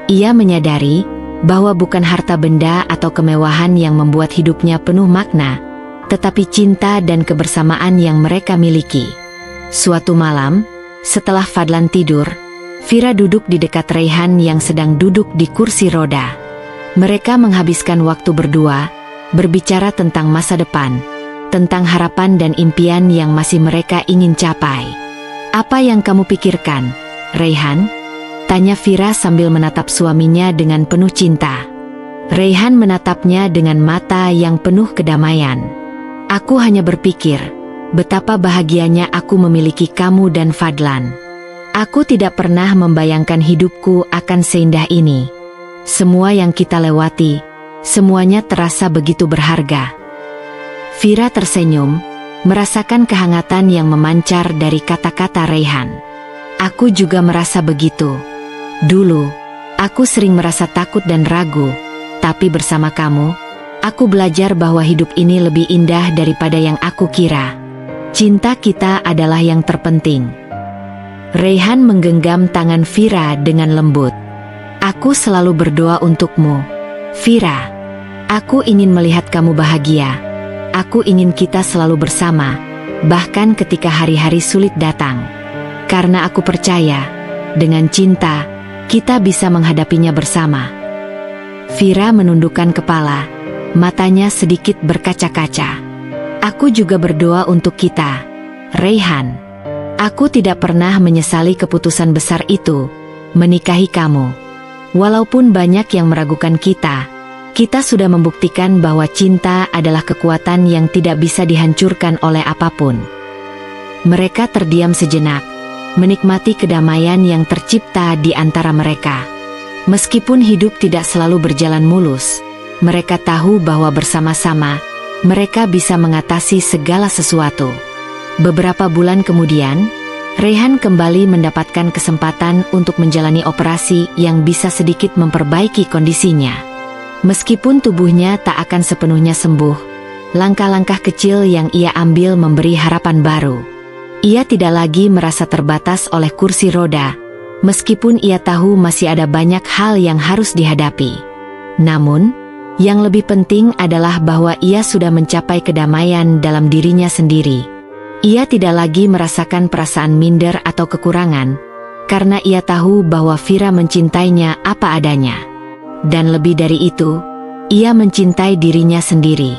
Ia menyadari bahwa bukan harta benda atau kemewahan yang membuat hidupnya penuh makna, tetapi cinta dan kebersamaan yang mereka miliki. Suatu malam, setelah Fadlan tidur, Vira duduk di dekat Raihan yang sedang duduk di kursi roda. Mereka menghabiskan waktu berdua, berbicara tentang masa depan, tentang harapan dan impian yang masih mereka ingin capai. Apa yang kamu pikirkan, Raihan? Tanya Vira sambil menatap suaminya dengan penuh cinta. Raihan menatapnya dengan mata yang penuh kedamaian. Aku hanya berpikir, betapa bahagianya aku memiliki kamu dan Fadlan. Aku tidak pernah membayangkan hidupku akan seindah ini. Semua yang kita lewati, semuanya terasa begitu berharga. Vira tersenyum, merasakan kehangatan yang memancar dari kata-kata Raihan. Aku juga merasa begitu. Dulu, aku sering merasa takut dan ragu, tapi bersama kamu, aku belajar bahwa hidup ini lebih indah daripada yang aku kira. Cinta kita adalah yang terpenting. Raihan menggenggam tangan Vira dengan lembut. Aku selalu berdoa untukmu, Vira. Aku ingin melihat kamu bahagia. Aku ingin kita selalu bersama, bahkan ketika hari-hari sulit datang. Karena aku percaya, dengan cinta, kita bisa menghadapinya bersama. Vira menundukkan kepala, matanya sedikit berkaca-kaca. Aku juga berdoa untuk kita, Raihan. Aku tidak pernah menyesali keputusan besar itu, menikahi kamu. Walaupun banyak yang meragukan kita sudah membuktikan bahwa cinta adalah kekuatan yang tidak bisa dihancurkan oleh apapun. Mereka terdiam sejenak, menikmati kedamaian yang tercipta di antara mereka. Meskipun hidup tidak selalu berjalan mulus, mereka tahu bahwa bersama-sama, mereka bisa mengatasi segala sesuatu. Beberapa bulan kemudian, Raihan kembali mendapatkan kesempatan untuk menjalani operasi yang bisa sedikit memperbaiki kondisinya. Meskipun tubuhnya tak akan sepenuhnya sembuh, langkah-langkah kecil yang ia ambil memberi harapan baru. Ia tidak lagi merasa terbatas oleh kursi roda, meskipun ia tahu masih ada banyak hal yang harus dihadapi. Namun, yang lebih penting adalah bahwa ia sudah mencapai kedamaian dalam dirinya sendiri. Ia tidak lagi merasakan perasaan minder atau kekurangan, karena ia tahu bahwa Vira mencintainya apa adanya. Dan lebih dari itu, ia mencintai dirinya sendiri.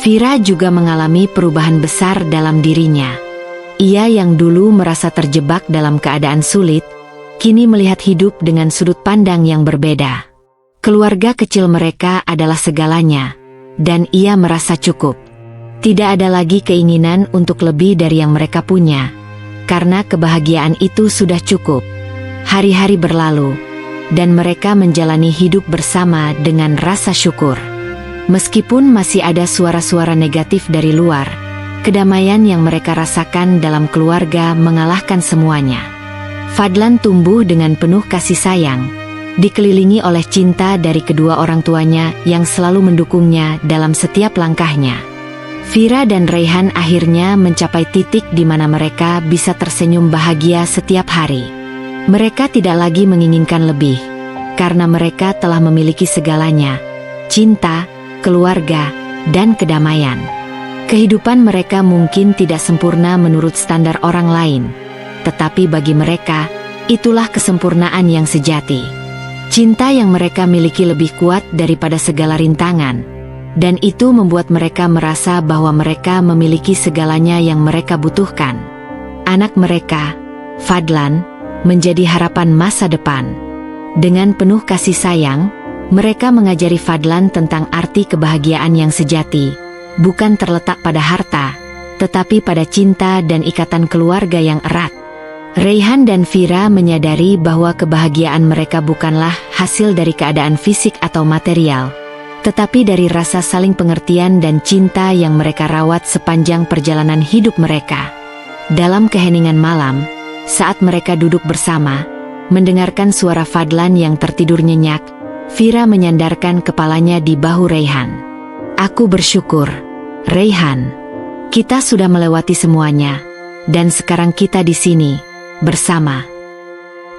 Vira juga mengalami perubahan besar dalam dirinya. Ia yang dulu merasa terjebak dalam keadaan sulit, kini melihat hidup dengan sudut pandang yang berbeda. Keluarga kecil mereka adalah segalanya, dan ia merasa cukup. Tidak ada lagi keinginan untuk lebih dari yang mereka punya, karena kebahagiaan itu sudah cukup. Hari-hari berlalu, dan mereka menjalani hidup bersama dengan rasa syukur. Meskipun masih ada suara-suara negatif dari luar, kedamaian yang mereka rasakan dalam keluarga mengalahkan semuanya. Fadlan tumbuh dengan penuh kasih sayang, dikelilingi oleh cinta dari kedua orang tuanya yang selalu mendukungnya dalam setiap langkahnya. Vira dan Raihan akhirnya mencapai titik di mana mereka bisa tersenyum bahagia setiap hari. Mereka tidak lagi menginginkan lebih, karena mereka telah memiliki segalanya: cinta, keluarga, dan kedamaian. Kehidupan mereka mungkin tidak sempurna menurut standar orang lain, tetapi bagi mereka, itulah kesempurnaan yang sejati. Cinta yang mereka miliki lebih kuat daripada segala rintangan, dan itu membuat mereka merasa bahwa mereka memiliki segalanya yang mereka butuhkan. Anak mereka, Fadlan, menjadi harapan masa depan. Dengan penuh kasih sayang, mereka mengajari Fadlan tentang arti kebahagiaan yang sejati, bukan terletak pada harta, tetapi pada cinta dan ikatan keluarga yang erat. Raihan dan Vira menyadari bahwa kebahagiaan mereka bukanlah hasil dari keadaan fisik atau material, tetapi dari rasa saling pengertian dan cinta yang mereka rawat sepanjang perjalanan hidup mereka. Dalam keheningan malam, saat mereka duduk bersama, mendengarkan suara Fadlan yang tertidur nyenyak, Vira menyandarkan kepalanya di bahu Raihan. "Aku bersyukur, Raihan. Kita sudah melewati semuanya, dan sekarang kita di sini, bersama."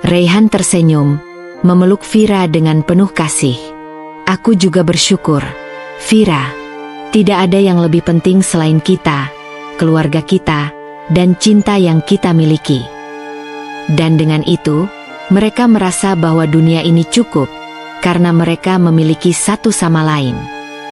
Raihan tersenyum, memeluk Vira dengan penuh kasih. "Aku juga bersyukur, Vira. Tidak ada yang lebih penting selain kita, keluarga kita, dan cinta yang kita miliki." Dan dengan itu, mereka merasa bahwa dunia ini cukup, karena mereka memiliki satu sama lain.